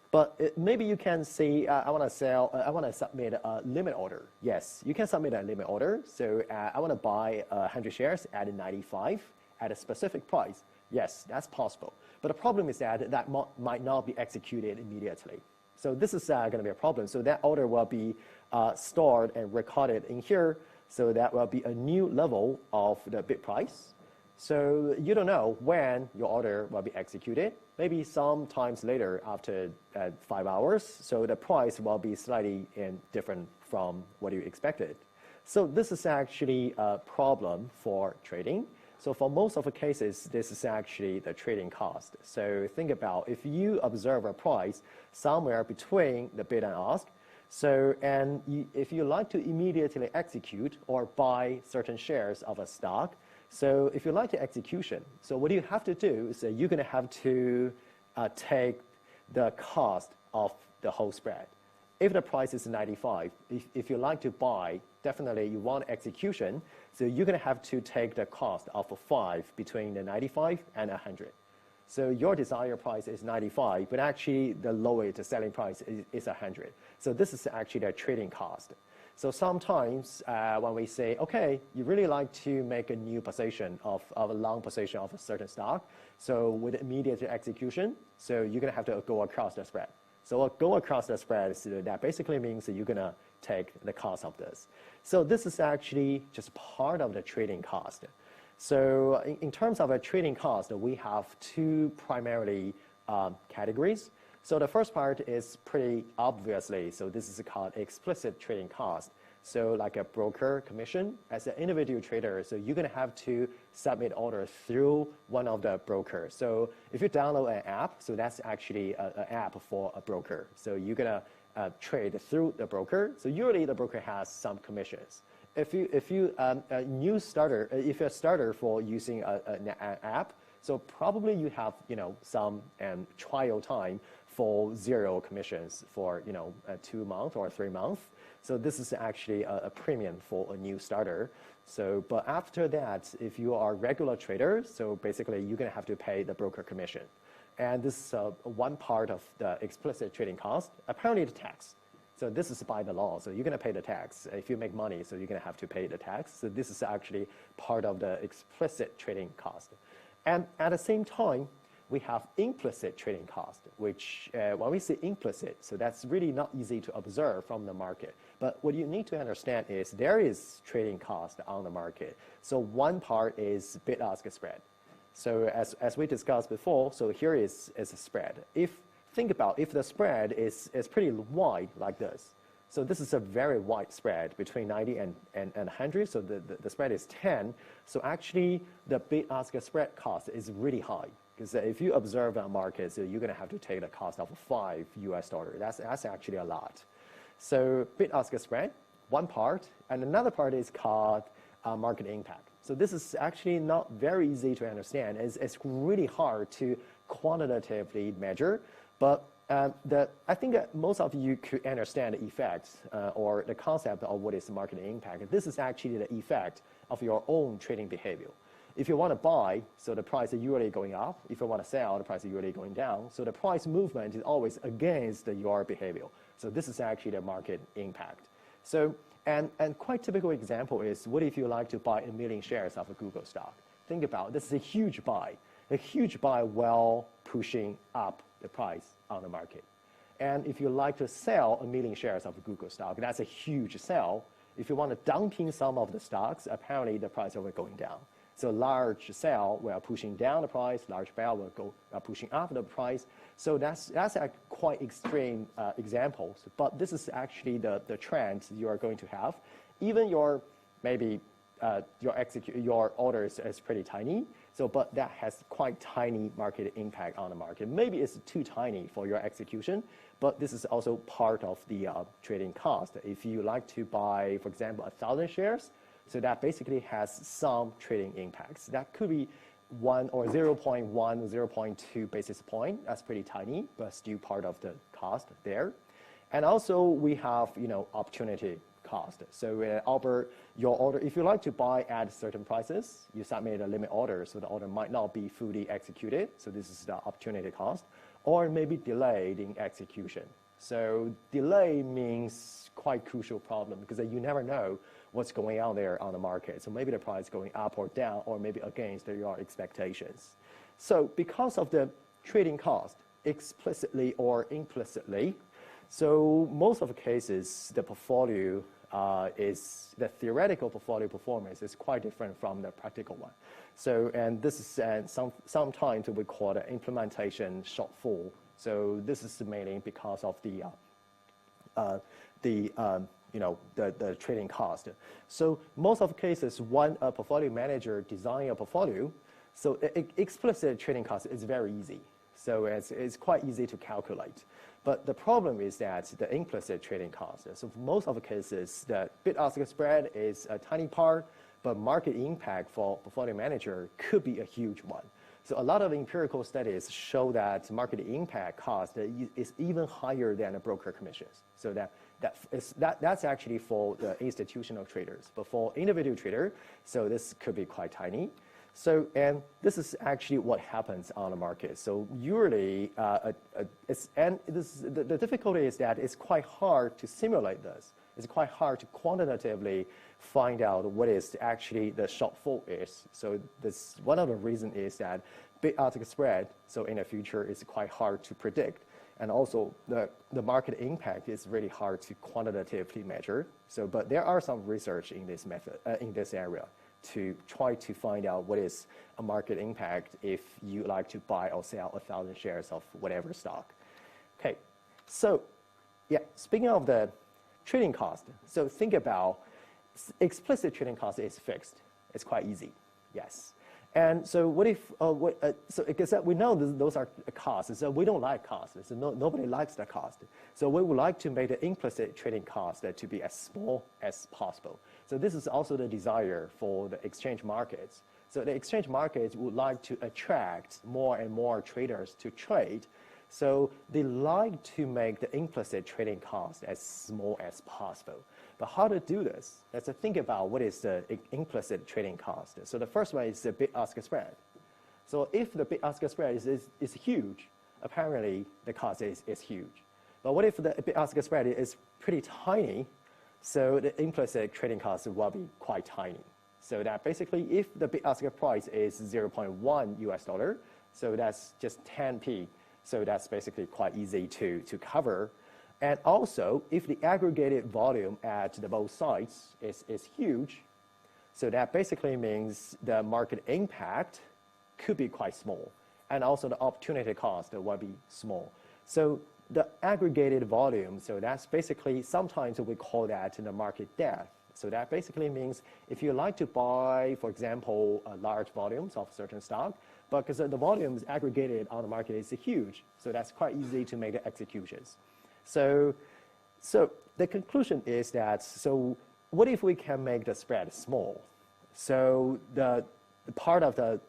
But maybe you can say, I want to submit a limit order. Yes, you can submit a limit order. So I want to buy 100 shares at 95 at a specific price. Yes, that's possible. But the problem is that that might not be executed immediately. So this is going to be a problem. So that order will be stored and recorded in here. So that will be a new level of the bid price. So you don't know when your order will be executed. Maybe sometimes later after 5 hours. So the price will be slightly different from what you expected. So this is actually a problem for trading. So for most of the cases, this is actually the trading cost. So think about if you observe a price somewhere between the bid and ask. So if you like to immediately execute or buy certain shares of a stock, so if you like the execution, so what you have to do is you're going to have to take the cost of the whole spread. If the price is 95, if you like to buy, definitely you want execution, so you're going to have to take the cost of 5 between the 95 and 100. So your desired price is 95, but actually the lowest selling price is 100. So this is actually the trading cost. So sometimes when we say, okay, you really like to make a new position of a long position of a certain stock, so with immediate execution, so you're going to have to go across the spread. So go across the spread, so that basically means that you're going to take the cost of this. So this is actually just part of the trading cost. So in terms of a trading cost, we have two primarily categories. So the first part is pretty obviously, so this is called explicit trading cost. So like a broker commission, as an individual trader, so you're going to have to submit orders through one of the brokers. So if you download an app, so that's actually an app for a broker. So you're going to trade through the broker. So usually the broker has some commissions. If you're a starter for using an app, so probably you have some trial time for 0 commissions for 2 months or 3 months. So this is actually a premium for a new starter. So but after that, if you are a regular trader, so basically you're going to have to pay the broker commission. And this is one part of the explicit trading cost. Apparently the tax. So this is by the law. So you're going to pay the tax. If you make money, so you're going to have to pay the tax. So this is actually part of the explicit trading cost. And at the same time, we have implicit trading cost, which when we say implicit, so that's really not easy to observe from the market. But what you need to understand is there is trading cost on the market. So one part is bid-ask spread. So as we discussed before, so here is a spread. Think about if the spread is pretty wide like this. So this is a very wide spread between 90 and 100. So the spread is 10. So actually the bid-ask spread cost is really high. Because if you observe a market, so you're going to have to take the cost of $5 US. That's actually a lot. So bid-ask spread, one part, and another part is called market impact. So this is actually not very easy to understand. It's really hard to quantitatively measure, but I think that most of you could understand the effects or the concept of what is market impact. This is actually the effect of your own trading behavior. If you want to buy, so the price is usually going up. If you want to sell, the price is usually going down. So the price movement is always against your behavior. So this is actually the market impact. So, and quite typical example is, what if you like to buy 1 million shares of a Google stock? Think about it. This is a huge buy while pushing up the price on the market. And if you like to sell 1 million shares of a Google stock, that's a huge sell. If you want to dumping some of the stocks, apparently the price will be going down. So large sell will pushing down the price, large buy will go pushing up the price. So that's a quite extreme examples, but this is actually the trend you are going to have. Even your maybe your orders is pretty tiny, so but that has quite tiny market impact on the market. Maybe it's too tiny for your execution, but this is also part of the trading cost. If you like to buy, for example, 1,000 shares, so that basically has some trading impacts. That could be 1 or 0.1 or 0.2 basis point. That's pretty tiny, but still part of the cost there. And also we have, opportunity cost. So Albert, your order, if you like to buy at certain prices, you submit a limit order, so the order might not be fully executed. So this is the opportunity cost, or maybe delayed in execution. So delay means quite crucial problem because you never know what's going on there on the market. So maybe the price is going up or down, or maybe against your expectations. So because of the trading cost, explicitly or implicitly, so most of the cases, the portfolio the theoretical portfolio performance is quite different from the practical one. So, and this is sometimes we call the implementation shortfall. So this is mainly because of the trading cost. So most of the cases, when a portfolio manager design a portfolio, so explicit trading cost is very easy. So it's quite easy to calculate. But the problem is that the implicit trading cost. So for most of the cases, the bid-ask spread is a tiny part, but market impact for portfolio manager could be a huge one. So a lot of empirical studies show that market impact cost is even higher than the broker commissions. So that's actually for the institutional traders. But for individual trader, so this could be quite tiny. So, and this is actually what happens on the market. So usually, the difficulty is that it's quite hard to simulate this. It's quite hard to quantitatively find out what is actually the shortfall is. So this one of the reasons is that bid-ask spread, so in the future, is quite hard to predict. And also, the market impact is really hard to quantitatively measure. So, but there are some research in this method, in this area, to try to find out what is a market impact if you like to buy or sell 1,000 shares of whatever stock. Okay, so yeah, speaking of the trading cost, so think about explicit trading cost is fixed. It's quite easy, yes. And so what if, so because we know those are costs, so we don't like costs, so nobody likes the cost. So we would like to make the implicit trading cost to be as small as possible. So this is also the desire for the exchange markets. So the exchange markets would like to attract more and more traders to trade. So they like to make the implicit trading cost as small as possible. But how to do this? Let's think about what is the implicit trading cost. So the first one is the bid-ask spread. So if the bid-ask spread is huge, apparently the cost is huge. But what if the bid-ask spread is pretty tiny? So the implicit trading cost will be quite tiny. So that basically, if the bid-ask price is 0.1 US dollar, so that's just 10p. So that's basically quite easy to cover. And also, if the aggregated volume at the both sides is huge, so that basically means the market impact could be quite small. And also the opportunity cost will be small. So the aggregated volume, so that's basically, sometimes we call that the market depth. So that basically means if you like to buy, for example, large volumes of certain stock, but because the volume is aggregated on the market is huge, so that's quite easy to make the executions. So the conclusion is that, so what if we can make the spread small? So the part of the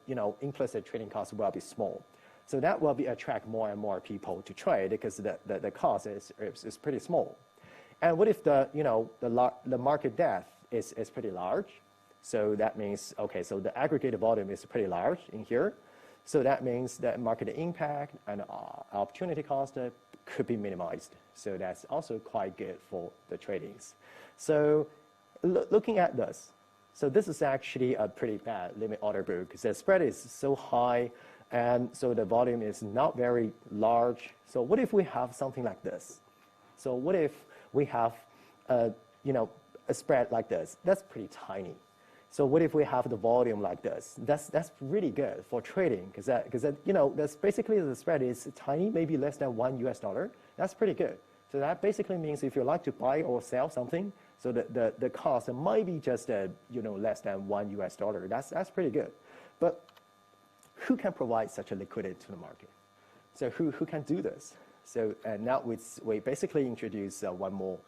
implicit trading cost will be small. So that will attract more and more people to trade because the cost is pretty small. And what if the market depth is pretty large? So that means, okay, so the aggregated volume is pretty large in here. So that means that market impact and opportunity cost could be minimized. So that's also quite good for the tradings. So looking at this, so this is actually a pretty bad limit order book because the spread is so high and so the volume is not very large. So what if we have something like this? So what if we have a spread like this? That's pretty tiny. So what if we have the volume like this? That's really good for trading because that's basically the spread is tiny, maybe less than $1. That's pretty good. So that basically means if you like to buy or sell something, so the cost might be just less than $1. That's pretty good. But who can provide such a liquidity to the market? So who can do this? So now we basically introduce one more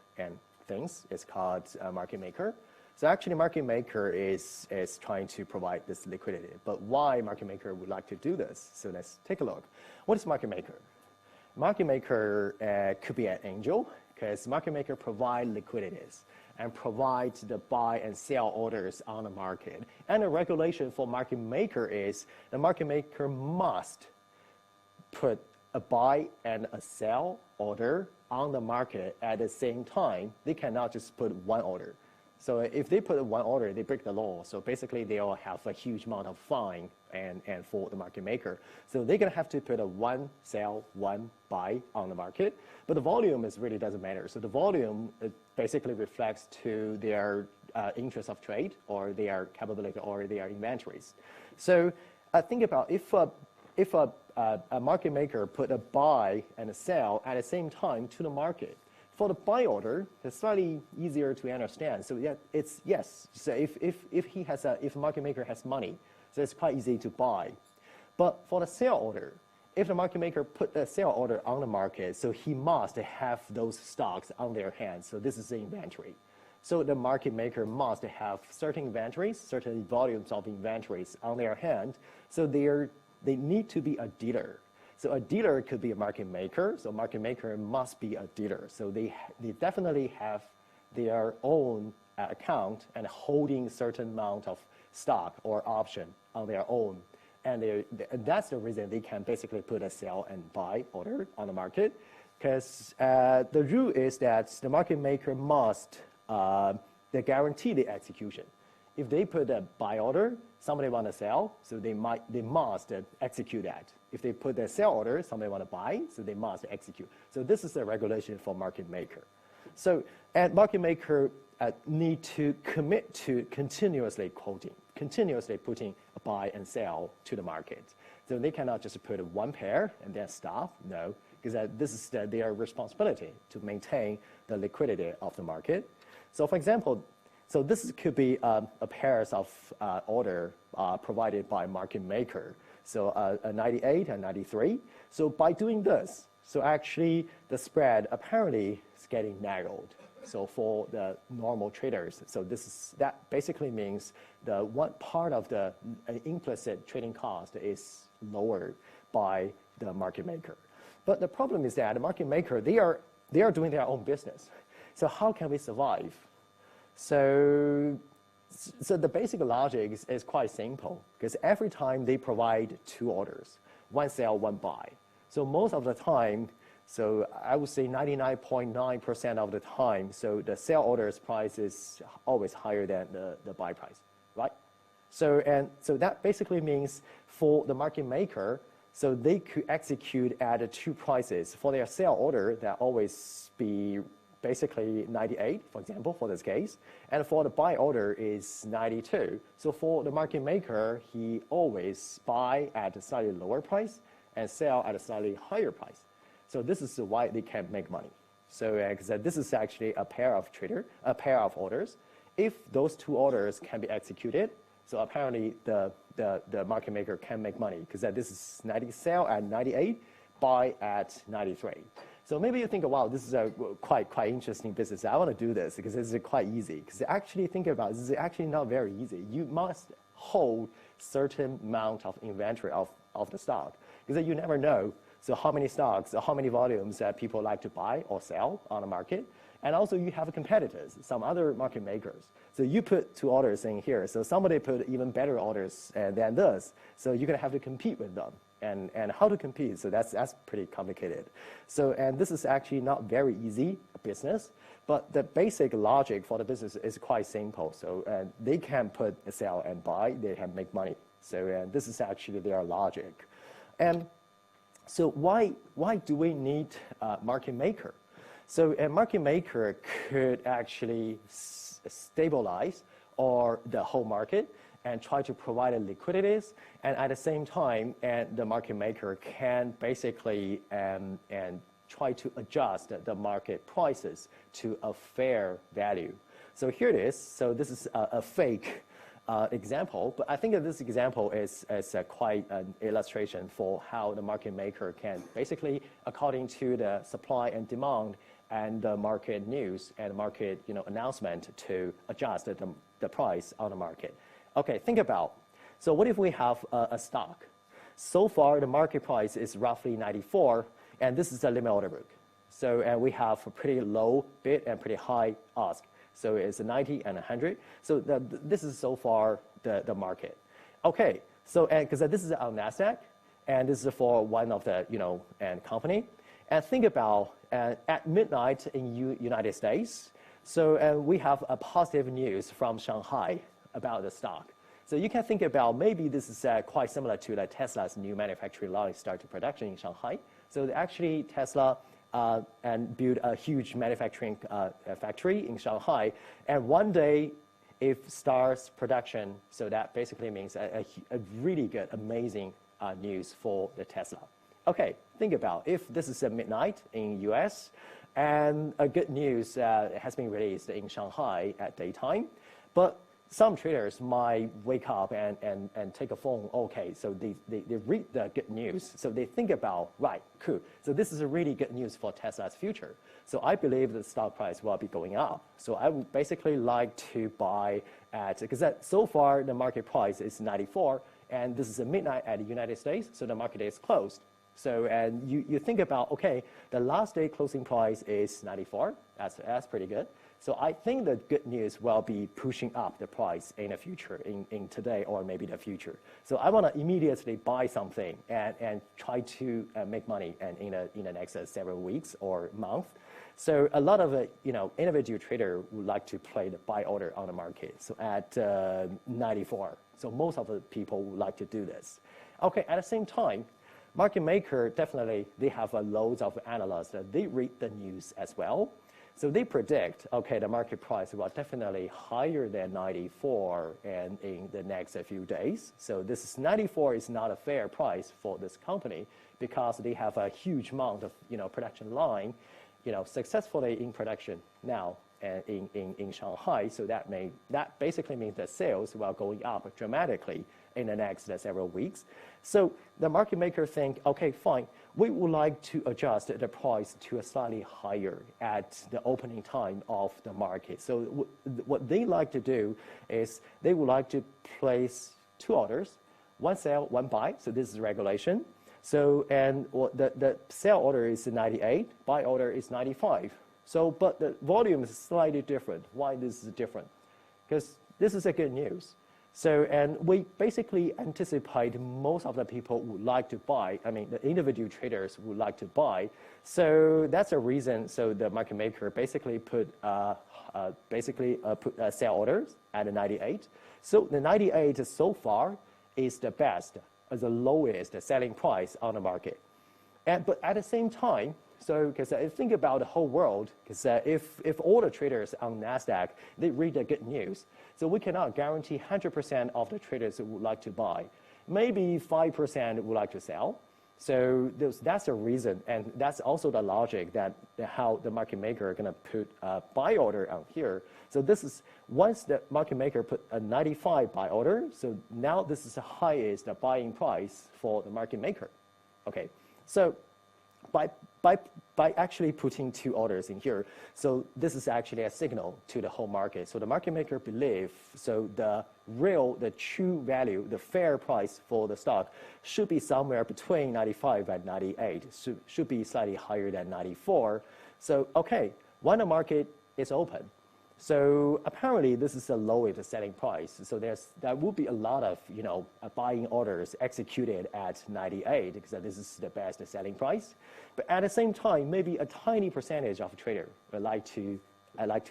things. It's called market maker. So actually, market maker is trying to provide this liquidity. But why market maker would like to do this? So let's take a look. What is market maker? Market maker could be an angel because market maker provide liquidities and provides the buy and sell orders on the market. And the regulation for market maker is the market maker must put a buy and a sell order on the market at the same time. They cannot just put one order. So if they put one order, they break the law. So basically, they'll have a huge amount of fine and for the market maker. So they're going to have to put a one sell, one buy on the market. But the volume really doesn't matter. So the volume basically reflects to their interest of trade or their capability or their inventories. So think about if a market maker put a buy and a sell at the same time to the market. For the buy order, it's slightly easier to understand. So yeah, it's yes. So if market maker has money, so it's quite easy to buy. But for the sell order, if the market maker put the sell order on the market, so he must have those stocks on their hands. So this is the inventory. So the market maker must have certain inventories, certain volumes of inventories on their hand. So they need to be a dealer. So a dealer could be a market maker. So market maker must be a dealer. So they definitely have their own account and holding certain amount of stock or option on their own. And that's the reason they can basically put a sell and buy order on the market. Because the rule is that the market maker must guarantee the execution. If they put a buy order, somebody want to sell, so they must execute that. If they put a sell order, somebody want to buy, so they must execute. So this is the regulation for market maker. So and market maker need to commit to continuously quoting, continuously putting a buy and sell to the market. So they cannot just put one pair and then stop. No, because this is their responsibility to maintain the liquidity of the market. So for example, so this could be a pairs of order provided by market maker. So a 98 and 93. So by doing this, so actually the spread apparently is getting narrowed. So for the normal traders, so that basically means the one part of the implicit trading cost is lowered by the market maker. But the problem is that the market maker, they are doing their own business. So how can we survive? So the basic logic is quite simple because every time they provide two orders, one sell, one buy. So most of the time, so I would say 99.9% of the time, so the sell order's price is always higher than the buy price, right? So that basically means for the market maker, so they could execute at two prices. For their sell order, that always be basically 98, for example, for this case. And for the buy order is 92. So for the market maker, he always buy at a slightly lower price and sell at a slightly higher price. So this is why they can make money. So this is actually a pair of orders. If those two orders can be executed, so apparently the market maker can make money because this is 90 sell at 98, buy at 93. So maybe you think, wow, this is a quite interesting business. I want to do this because this is quite easy. Because actually think about it, this is actually not very easy. You must hold certain amount of inventory of the stock because you never know. So how many stocks, how many volumes that people like to buy or sell on the market. And also you have competitors, some other market makers. So you put 2 orders in here. So somebody put even better orders than this. So you're going to have to compete with them. And how to compete, so that's pretty complicated. So, and this is actually not very easy business, but the basic logic for the business is quite simple. So they can put a sell and buy, they can make money. So and this is actually their logic. And so why do we need a market maker? So a market maker could actually stabilize or the whole market and try to provide liquidities, and at the same time, and the market maker can basically and try to adjust the market prices to a fair value. So here it is. So this is a fake example, but I think that this example is quite an illustration for how the market maker can basically, according to the supply and demand and the market news and market announcement, to adjust the price on the market. Okay, think about, so what if we have a stock? So far, the market price is roughly 94, and this is the limit order book. So and we have a pretty low bid and pretty high ask. So it's 90 and 100. So this is so far the market. Okay, so and because this is on NASDAQ, and this is for one of the and company. And think about at midnight in United States. So we have a positive news from Shanghai about the stock. So you can think about maybe this is quite similar to the Tesla's new manufacturing line started production in Shanghai. So actually Tesla and built a huge manufacturing factory in Shanghai. And one day, if starts production, so that basically means a really good, amazing news for the Tesla. Okay, think about if this is at midnight in US and a good news has been released in Shanghai at daytime, but some traders might wake up and take a phone. Okay, so they read the good news. So they think about, right, cool. So this is a really good news for Tesla's future. So I believe the stock price will be going up. So I would basically like to buy at, because so far the market price is 94, and this is a midnight at the United States, so the market is closed. So and you think about, okay, the last day closing price is 94. That's pretty good. So I think the good news will be pushing up the price in the future, in today or maybe the future. So I want to immediately buy something and try to make money and in the next several weeks or month. So a lot of individual trader would like to play the buy order on the market. So at 94. So most of the people would like to do this. Okay, at the same time, market maker definitely they have loads of analysts that they read the news as well. So they predict, okay, the market price will definitely higher than 94 and in the next few days. So this is 94 is not a fair price for this company because they have a huge amount of production line, successfully in production now in Shanghai. So that basically means that sales will going up dramatically in the next several weeks. So the market maker think, okay, fine, we would like to adjust the price to a slightly higher at the opening time of the market. So what they like to do is they would like to place 2 orders, 1 sell, 1 buy. So this is regulation. So and the sell order is 98, buy order is 95. So but the volume is slightly different. Why this is different? Because this is a good news. So, and we basically anticipate most of the people would like to buy. I mean, the individual traders would like to buy. So that's a reason. So the market maker basically put sell orders at 98. So the 98 so far is the best, the lowest selling price on the market. But at the same time, so because think about the whole world, because if all the traders on NASDAQ, they read the good news, so we cannot guarantee 100% of the traders would like to buy. Maybe 5% would like to sell. So that's a reason, and that's also the logic that how the market maker are going to put a buy order out here. So this is, once the market maker put a 95 buy order, so now this is the highest buying price for the market maker. Okay, so by by actually putting 2 orders in here, so this is actually a signal to the whole market. So the market maker believe, so the true value, the fair price for the stock should be somewhere between 95 and 98, should be slightly higher than 94. So, okay, when the market is open, so apparently this is the lowest selling price. So there will be a lot of buying orders executed at 98 because this is the best selling price. But at the same time, maybe a tiny percentage of traders would like to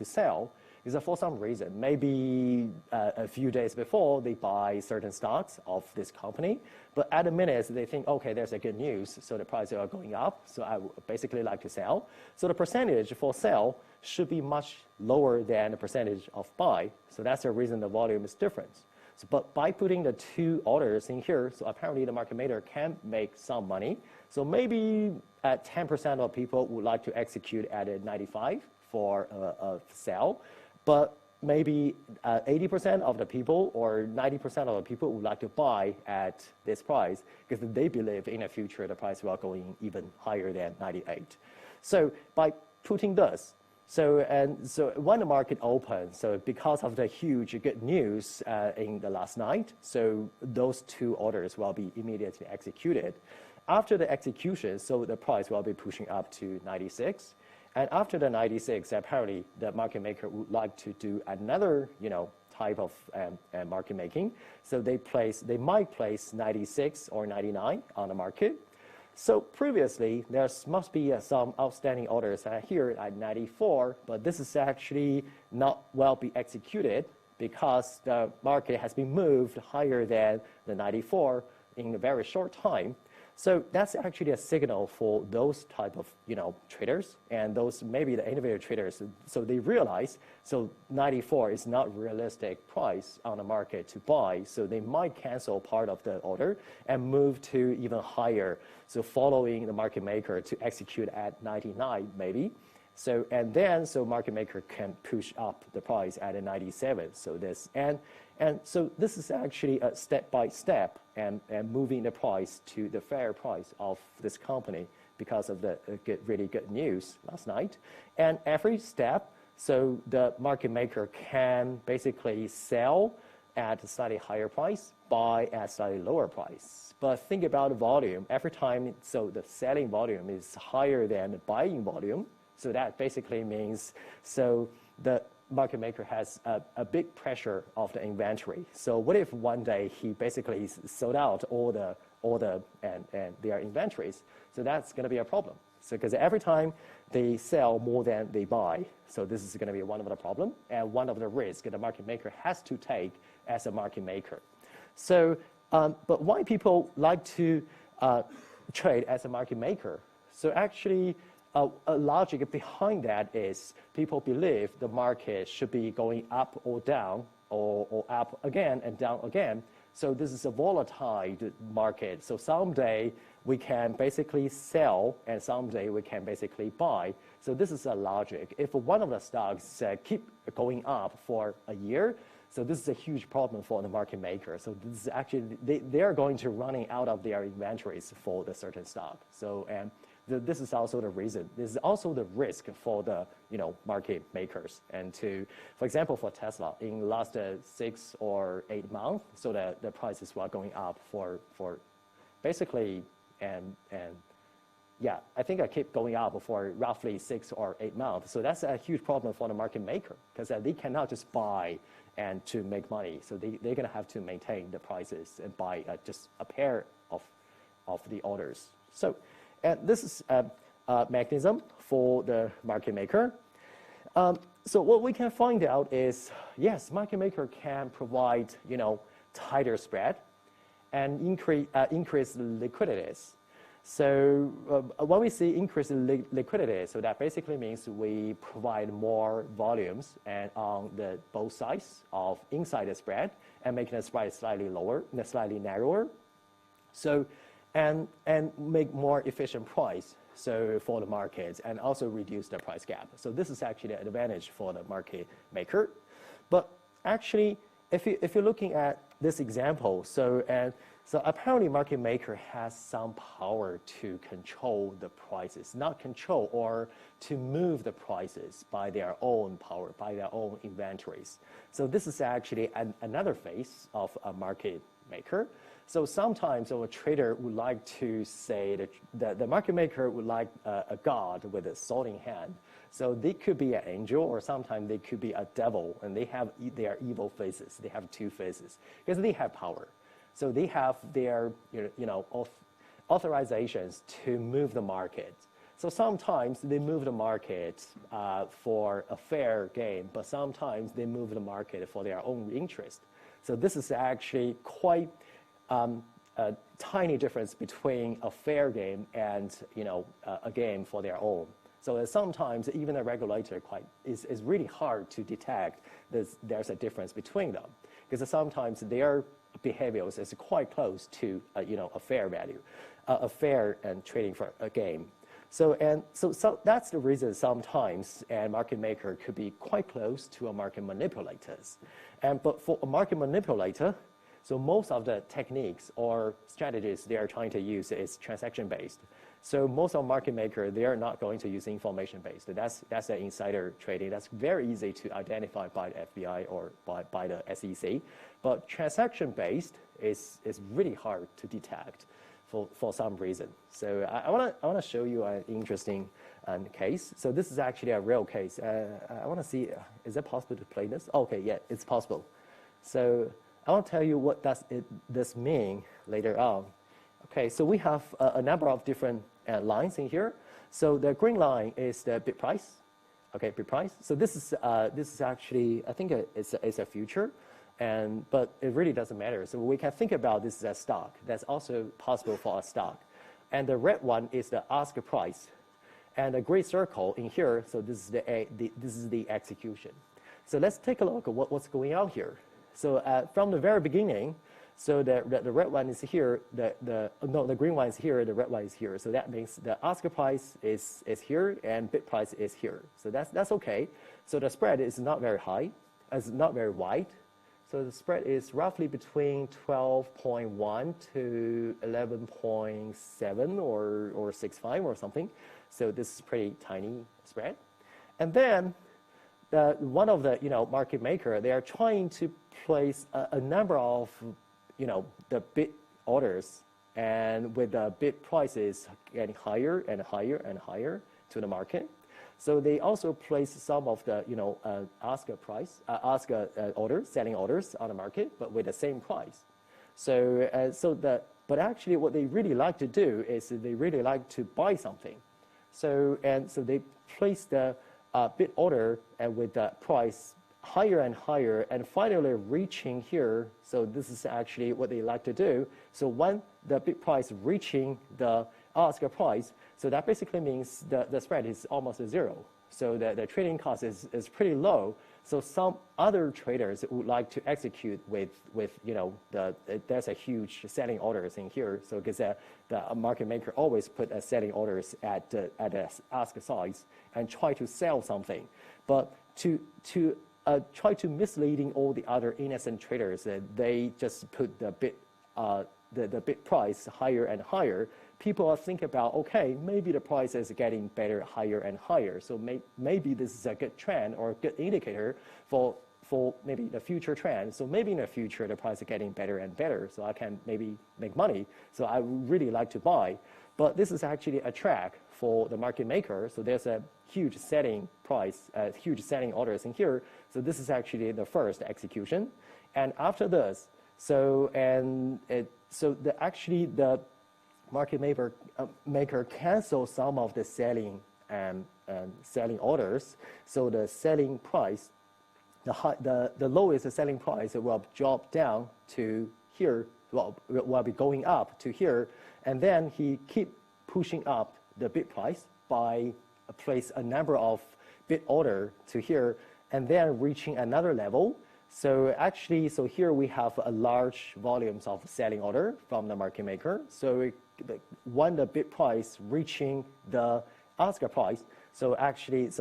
sell. Is that for some reason, maybe a few days before they buy certain stocks of this company, but at the minute they think, okay, there's a good news, so the prices are going up, so I would basically like to sell. So the percentage for sell should be much lower than the percentage of buy. So that's the reason the volume is different. So, but by putting the 2 orders in here, so apparently the market maker can make some money. So maybe 10% of people would like to execute at a 95 for a sell. But maybe 80% of the people or 90% of the people would like to buy at this price because they believe in the future the price will go even higher than 98. So by putting this, so when the market opens, so because of the huge good news in the last night, so those 2 orders will be immediately executed. After the execution, so the price will be pushing up to 96. And after the 96, apparently the market maker would like to do another, type of market making. So they might place 96 or 99 on the market. So previously, there must be some outstanding orders here at 94, but this is actually not well be executed because the market has been moved higher than the 94 in a very short time. So that's actually a signal for those type of traders and those maybe the individual traders. So they realize 94 is not realistic price on the market to buy. So they might cancel part of the order and move to even higher. So following the market maker to execute at 99 maybe. So market maker can push up the price at a 97. So this and so this is actually a step by step and moving the price to the fair price of this company because of the really good news last night. And every step, so the market maker can basically sell at a slightly higher price, buy at slightly lower price. But think about the volume. Every time, so the selling volume is higher than the buying volume. So that basically means the market maker has a big pressure of the inventory. So what if one day he basically sold out all their inventories? So that's going to be a problem. So because every time they sell more than they buy, so this is going to be one of the problem and one of the risks the market maker has to take as a market maker. So, but why people like to trade as a market maker? So actually, a logic behind that is people believe the market should be going up or down or up again and down again. So this is a volatile market. So someday we can basically sell and someday we can basically buy. So this is a logic. If one of the stocks keep going up for a year, so this is a huge problem for the market maker. So this is actually, they're going to running out of their inventories for the certain stock. So this is also the reason. This is also the risk for the market makers. And for example, for Tesla, in the last 6 or 8 months, so the prices were going up for basically yeah, I think I keep going up for roughly 6 or 8 months. So that's a huge problem for the market maker because they cannot just buy and to make money. So they're going to have to maintain the prices and buy just a pair of the orders. So. And this is a mechanism for the market maker. So what we can find out is, yes, market maker can provide, tighter spread and increase liquidities. So when we see increased liquidity, so that basically means we provide more volumes and on the both sides of inside the spread and making the spread slightly lower, slightly narrower. So and make more efficient price so for the markets and also reduce the price gap. So this is actually an advantage for the market maker. But actually, if you're looking at this example, so So apparently market maker has some power to control the prices, not control or to move the prices by their own power, by their own inventories. So this is actually another phase of a market maker. So sometimes a trader would like to say that the market maker would like a god with a sword in hand. So they could be an angel, or sometimes they could be a devil, and they have their evil faces. They have two faces because they have power. So they have their authorizations to move the market. So sometimes they move the market for a fair game, but sometimes they move the market for their own interest. So this is actually quite a tiny difference between a fair game and a game for their own. So sometimes even a regulator is really hard to detect there's a difference between them, because sometimes their behaviors is quite close to a fair value, a fair and trading for a game. So that's the reason sometimes a market maker could be quite close to a market manipulators. But for a market manipulator, so most of the techniques or strategies they are trying to use is transaction-based. So most of market maker, they are not going to use information-based. That's an insider trading. That's very easy to identify by the FBI or by the SEC. But transaction-based is really hard to detect for some reason. So I want to show you an interesting case. So this is actually a real case. I want to see, is it possible to play this? Okay, yeah, it's possible. So I want to tell you what does this mean later on. Okay, so we have a number of different lines in here. So the green line is the bid price. Okay, bid price. So this is actually, I think it's a future, but it really doesn't matter. So we can think about this as a stock. That's also possible for a stock. And the red one is the ask price, and the gray circle in here. So this is the execution. So let's take a look at what's going on here. So from the very beginning. So the red one is here, the green one is here, the red one is here. So that means the ask price is here and bid price is here. So that's okay. So the spread is not very high, it's not very wide. So the spread is roughly between 12.1 to 11.7 or 6.5 or something. So this is pretty tiny spread. And then one of the market maker, they are trying to place a number of the bid orders, and with the bid prices getting higher and higher and higher to the market. So they also place some of the orders, selling orders on the market, but with the same price. But actually what they really like to do is they really like to buy something. So they place the bid order and with the price higher and higher, and finally reaching here. So this is actually what they like to do. So when the bid price reaching the ask price, so that basically means the spread is almost zero. So the trading cost is pretty low. So some other traders would like to execute with there's a huge selling orders in here. So because the market maker always put selling orders at the ask size and try to sell something, but to try to misleading all the other innocent traders. They just put the bid price higher and higher. People are thinking about, okay, maybe the price is getting better, higher and higher. So maybe this is a good trend or a good indicator for maybe the future trend. So maybe in the future the price is getting better and better. So I can maybe make money. So I would really like to buy. But this is actually a track for the market maker. So there's a huge selling price, huge selling orders in here. So this is actually the first execution. And after this, actually the market maker cancel some of the selling orders. So the selling price, the lowest selling price will drop down to here. Will be going up to here, and then he keep pushing up the bid price by place a number of bid order to here, and then reaching another level. So actually, here we have a large volumes of selling order from the market maker. So when the bid price reaching the ask price, so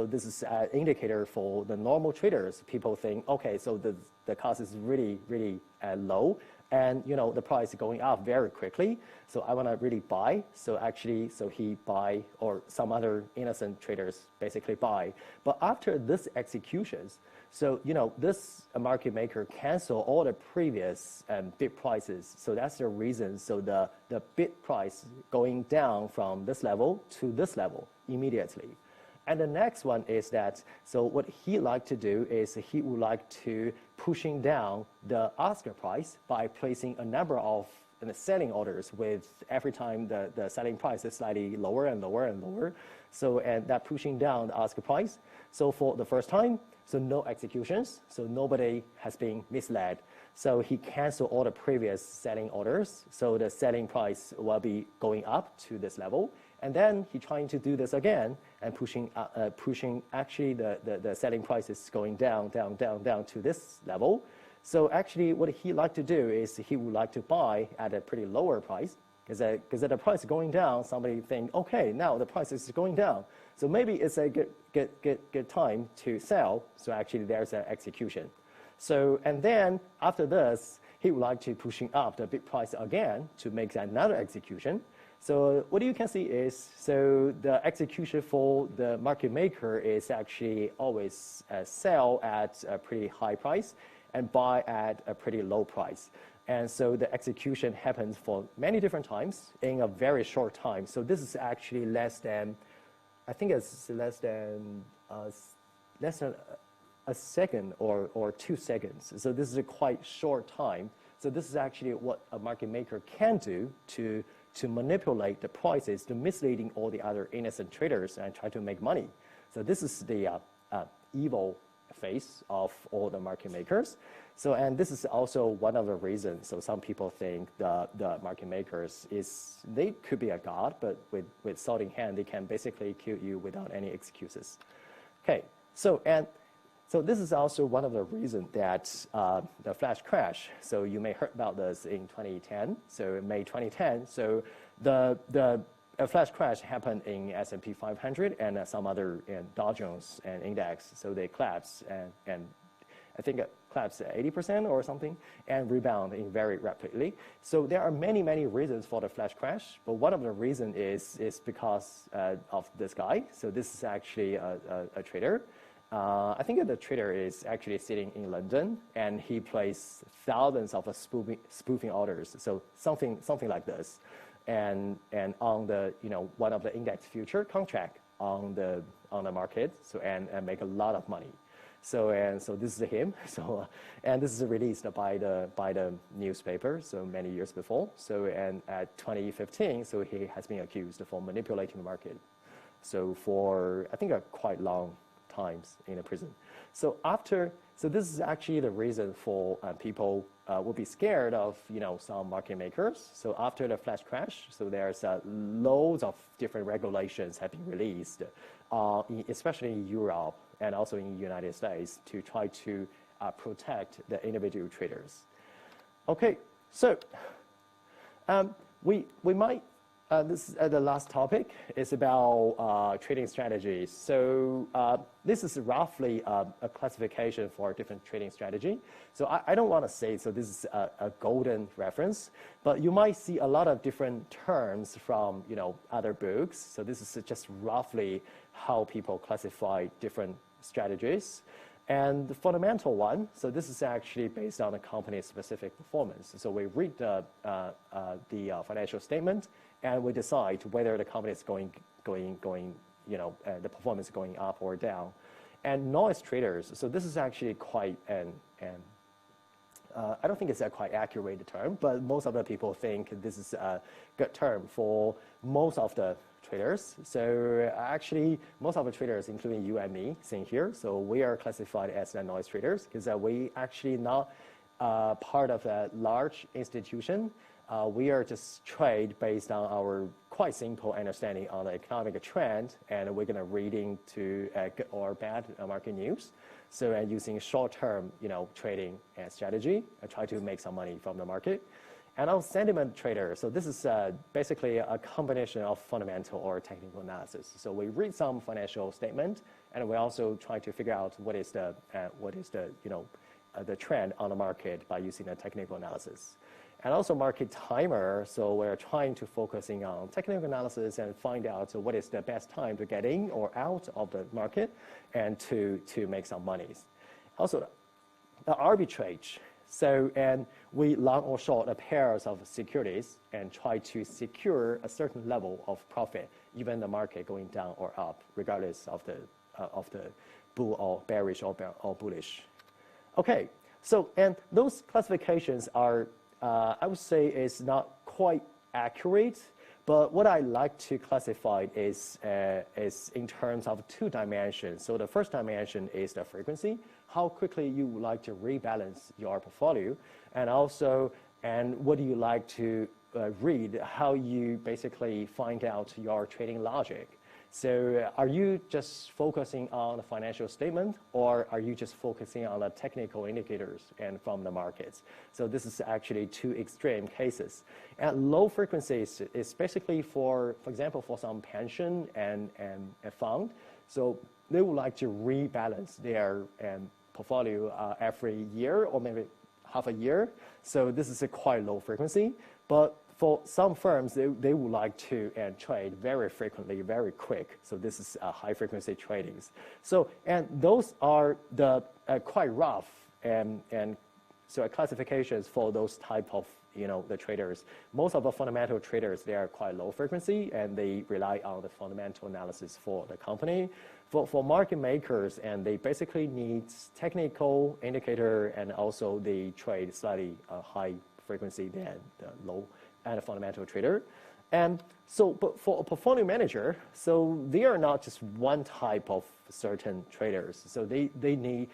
this is an indicator for the normal traders. People think, okay, so the cost is really, really low, and the price is going up very quickly. So I want to really buy. So actually, so he buy, or some other innocent traders basically buy. But after this executions, so this market maker cancel all the previous bid prices. So that's the reason. So the bid price going down from this level to this level immediately. And the next one is that, so what he like to do is he would like to pushing down the ask price by placing a number of selling orders with every time the selling price is slightly lower and lower and lower. So, and that pushing down the ask price. So for the first time, so no executions, so nobody has been misled. So he canceled all the previous selling orders. So the selling price will be going up to this level. And then he trying to do this again and pushing actually the selling price is going down to this level. So actually what he like to do is he would like to buy at a pretty lower price because the price is going down, somebody think, okay, now the price is going down. So maybe it's a good time to sell. So actually there's an execution. So, and then after this, he would like to pushing up the bid price again to make another execution. So what you can see is, so the execution for the market maker is actually always sell at a pretty high price and buy at a pretty low price. And so the execution happens for many different times in a very short time. So this is actually less than, I think it's less than a second or 2 seconds. So this is a quite short time. So this is actually what a market maker can do to manipulate the prices, to misleading all the other innocent traders and try to make money. So this is the evil face of all the market makers. So, and this is also one of the reasons. So some people think the market makers they could be a god, but with sword in hand, they can basically kill you without any excuses. Okay, so this is also one of the reasons that the flash crash. So you may heard about this in 2010. So in May 2010, so the flash crash happened in S&P 500 and some other Dow Jones and index. So they collapsed and I think it collapsed 80% or something and rebounding very rapidly. So there are many reasons for the flash crash, but one of the reasons is because of this guy. So this is actually a trader. I think the trader is actually sitting in London, and he placed thousands of spoofing orders, so something like this, and on the one of the index future contract on the market, so and make a lot of money. So this is him. So and this is released by the newspaper. So many years before. So and at 2015, so he has been accused for manipulating the market. So for I think a quite long times in a prison. So this is actually the reason for people will be scared of some market makers. So after the flash crash, so there's loads of different regulations have been released, especially in Europe and also in the United States, to try to protect the individual traders. Okay, so we might. This the last topic is about trading strategies. So this is roughly a classification for different trading strategy. So I don't want to say, so this is a golden reference, but you might see a lot of different terms from other books. So this is just roughly how people classify different strategies. And the fundamental one, so this is actually based on a company's specific performance. So we read the financial statement, and we decide whether the company is going, the performance is going up or down. And noise traders, so this is actually quite I don't think it's a quite accurate term, but most of the people think this is a good term for most of the traders. So actually, most of the traders, including you and me, sitting here, so we are classified as the noise traders because we actually not part of a large institution. We are just trade based on our quite simple understanding on the economic trend, and we're going to reading to good or bad market news. So and using short-term, trading strategy, I try to make some money from the market. And our sentiment trader, so this is basically a combination of fundamental or technical analysis. So we read some financial statement, and we also try to figure out what is the trend on the market by using a technical analysis. and also market timer. So we're trying to focusing on technical analysis and find out what is the best time to get in or out of the market and to make some monies. Also, the arbitrage. So, and we long or short a pairs of securities and try to secure a certain level of profit, even the market going down or up, regardless of the bull or bearish or bullish. Okay, so, and those classifications are, I would say, is not quite accurate, but what I like to classify is in terms of 2 dimensions. So the first dimension is the frequency, how quickly you would like to rebalance your portfolio, and also, and what do you like to read, how you basically find out your trading logic. So are you just focusing on the financial statement, or are you just focusing on the technical indicators and from the markets? So this is actually 2 extreme cases. And low frequencies is basically for example, for some pension and a fund. So they would like to rebalance their portfolio every year or maybe half a year. So this is a quite low frequency, but for some firms, they would like to trade very frequently, very quick. So this is high frequency tradings. So, and those are the quite rough and so classifications for those type of, the traders. Most of the fundamental traders, they are quite low frequency and they rely on the fundamental analysis for the company. For market makers, and they basically need technical indicator and also they trade slightly high frequency than the low and a fundamental trader. And so, but for a portfolio manager, so they are not just one type of certain traders. So they need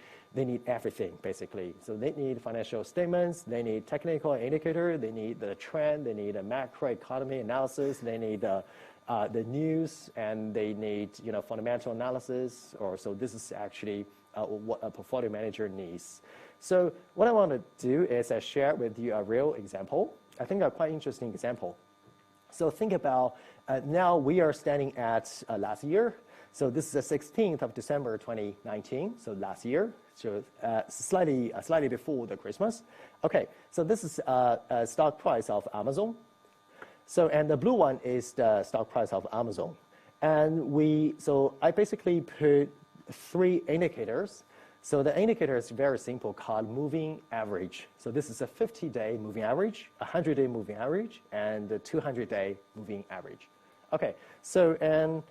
everything basically. So they need financial statements, they need technical indicator, they need the trend, they need a macroeconomy analysis, they need the news, and they need fundamental analysis. Or so this is actually what a portfolio manager needs. So what I want to do is share with you a real example. I think a quite interesting example. So think about now we are standing at last year. So this is the 16th of December 2019. So last year, so slightly before the Christmas. Okay, so this is a stock price of Amazon. So and the blue one is the stock price of Amazon. And so I basically put 3 indicators. So the indicator is very simple, called moving average. So this is a 50-day moving average, a 100-day moving average, and the 200-day moving average. Okay, so and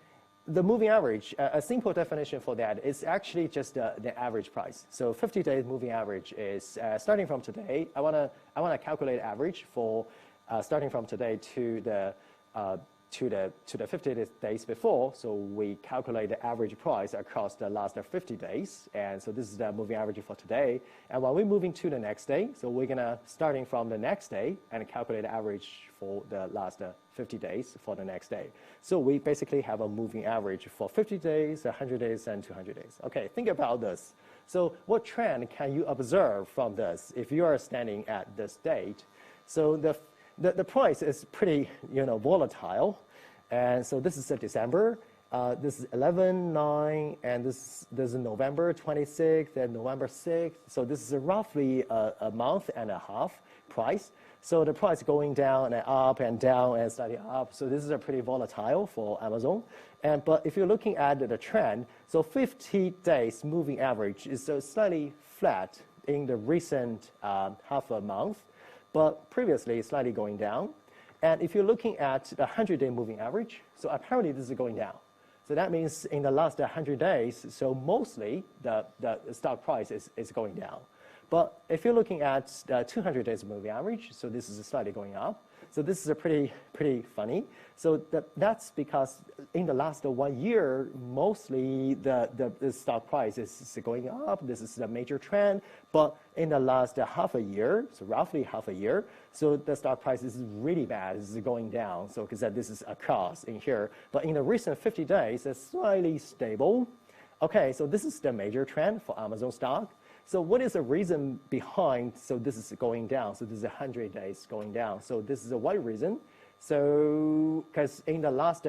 the moving average, a simple definition for that is actually just the average price. So 50-day moving average is starting from today. I wanna calculate average for starting from today to the 50 days before, so we calculate the average price across the last 50 days, and so this is the moving average for today. And while we're moving to the next day, so we're gonna starting from the next day and calculate the average for the last 50 days for the next day. So we basically have a moving average for 50 days, 100 days, and 200 days. Okay, think about this. So what trend can you observe from this if you are standing at this date? So the price is pretty, volatile. And so this is December, this is 11/9, and this is November 26th and November 6th. So this is roughly a month and a half price. So the price going down and up and down and slightly up. So this is a pretty volatile for Amazon. But if you're looking at the trend, so 50 days moving average is slightly flat in the recent half a month, but previously slightly going down. And if you're looking at the 100-day moving average, so apparently this is going down. So that means in the last 100 days, so mostly the stock price is going down. But if you're looking at the 200 days moving average, so this is slightly going up. So this is a pretty funny. So that's because in the last 1 year, mostly the stock price is going up. This is the major trend. But in the last half a year, so roughly half a year, so the stock price is really bad. It's going down. So because this is across in here. But in the recent 50 days, it's slightly stable. Okay, so this is the major trend for Amazon stock. So what is the reason behind, so this is going down, so this is 100 days going down. So this is a why reason. So, because in the last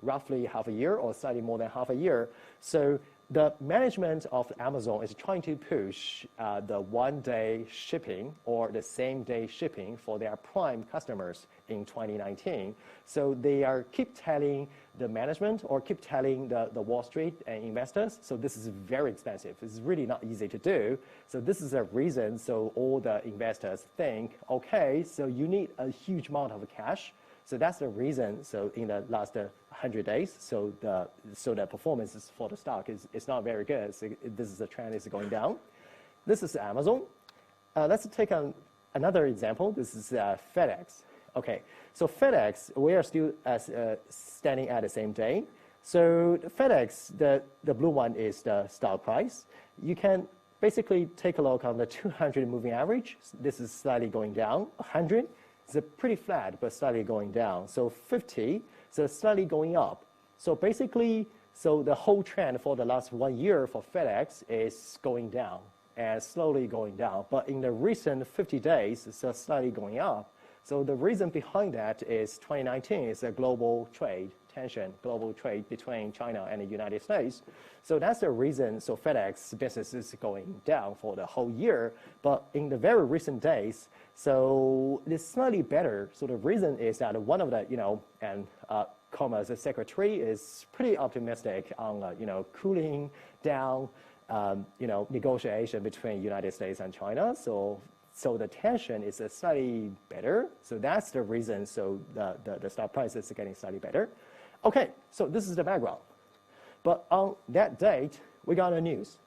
roughly half a year or slightly more than half a year, so the management of Amazon is trying to push the one-day shipping or the same-day shipping for their prime customers in 2019. So they are keep telling the management or keep telling the Wall Street and investors, so this is very expensive. It's really not easy to do. So this is a reason, so all the investors think, okay, so you need a huge amount of cash. So that's the reason. So in the last 100 days, so the performance for the stock is not very good. So this is the trend is going down. This is Amazon. Let's take another example. This is FedEx. Okay, so FedEx, we are still standing at the same day. So FedEx, the blue one is the stock price. You can basically take a look on the 200 moving average. This is slightly going down. 100. It's pretty flat, but slightly going down. So 50, so slightly going up. So basically, so the whole trend for the last 1 year for FedEx is going down and slowly going down. But in the recent 50 days, it's slightly going up. So the reason behind that is 2019 is a global trade tension, global trade between China and the United States. So that's the reason, so FedEx business is going down for the whole year. But in the very recent days, so it's slightly better. So the reason is that one of the, Commerce Secretary is pretty optimistic on, cooling down, negotiation between United States and China. So the tension is slightly better. So that's the reason. So the stock price is getting slightly better. Okay, so this is the background. But on that date, we got a news.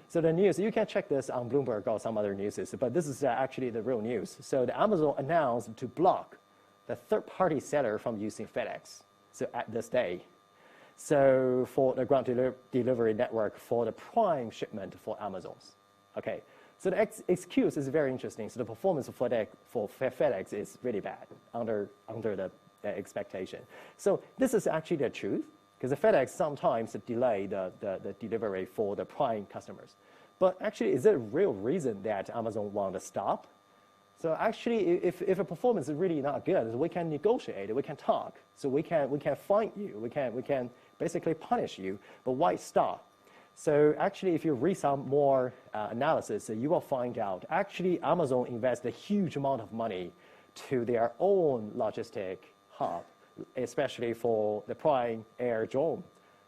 So the news, you can check this on Bloomberg or some other news, but this is actually the real news. So the Amazon announced to block the third-party seller from using FedEx. So at this day, so for the ground delivery network for the prime shipment for Amazons. Okay, so the excuse is very interesting. So the performance for FedEx is really bad, under the expectation. So this is actually the truth, because the FedEx sometimes delay the delivery for the prime customers. But actually, is it a real reason that Amazon want to stop? So actually, if a performance is really not good, we can negotiate, we can talk. So we can fine you, we can basically punish you, but why stop? So actually, if you read some more analysis, you will find out actually Amazon invests a huge amount of money to their own logistic hub, especially for the prime air drone.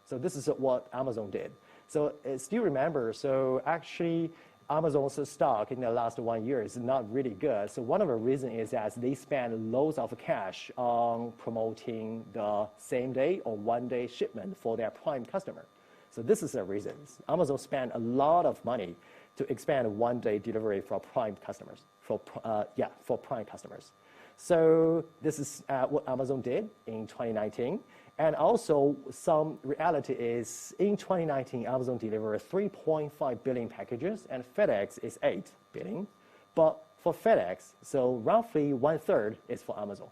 So this is what Amazon did. So still remember, so actually Amazon's stock in the last 1 year is not really good. So one of the reasons is that they spend loads of cash on promoting the same day or 1 day shipment for their prime customer. So this is the reason. Amazon spent a lot of money to expand 1 day delivery for prime customers, for prime customers. So this is what Amazon did in 2019. And also some reality is in 2019, Amazon delivered 3.5 billion packages and FedEx is 8 billion. But for FedEx, so roughly 1/3 is for Amazon.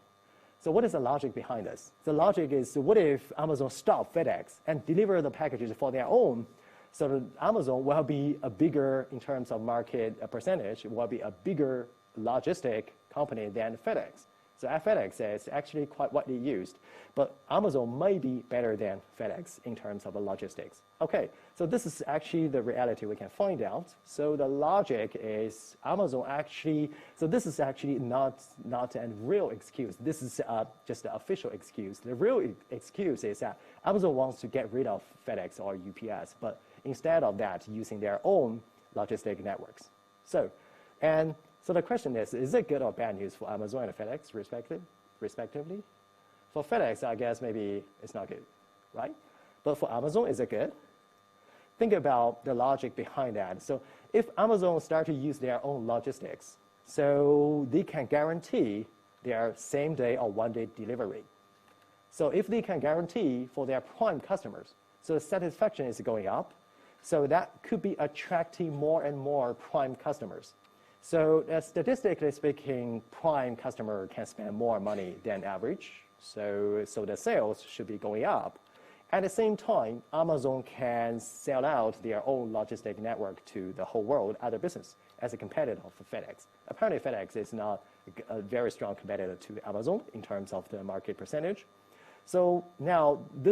So what is the logic behind this? The logic is, what if Amazon stop FedEx and deliver the packages for their own? So that Amazon will be a bigger, in terms of market percentage, will be a bigger logistic company than FedEx. So FedEx is actually quite widely used, but Amazon may be better than FedEx in terms of logistics. Okay, so this is actually the reality we can find out. So the logic is Amazon actually, so this is actually not a real excuse. This is just the official excuse. The real excuse is that Amazon wants to get rid of FedEx or UPS, but instead of that, using their own logistic networks. So the question is it good or bad news for Amazon and FedEx, respectively? For FedEx, I guess maybe it's not good, right? But for Amazon, is it good? Think about the logic behind that. So if Amazon start to use their own logistics, so they can guarantee their same day or 1 day delivery. So if they can guarantee for their prime customers, so satisfaction is going up, so that could be attracting more and more prime customers. So statistically speaking, prime customer can spend more money than average. So the sales should be going up. At the same time, Amazon can sell out their own logistic network to the whole world, other business, as a competitor for FedEx. Apparently, FedEx is not a very strong competitor to Amazon in terms of the market percentage. So now this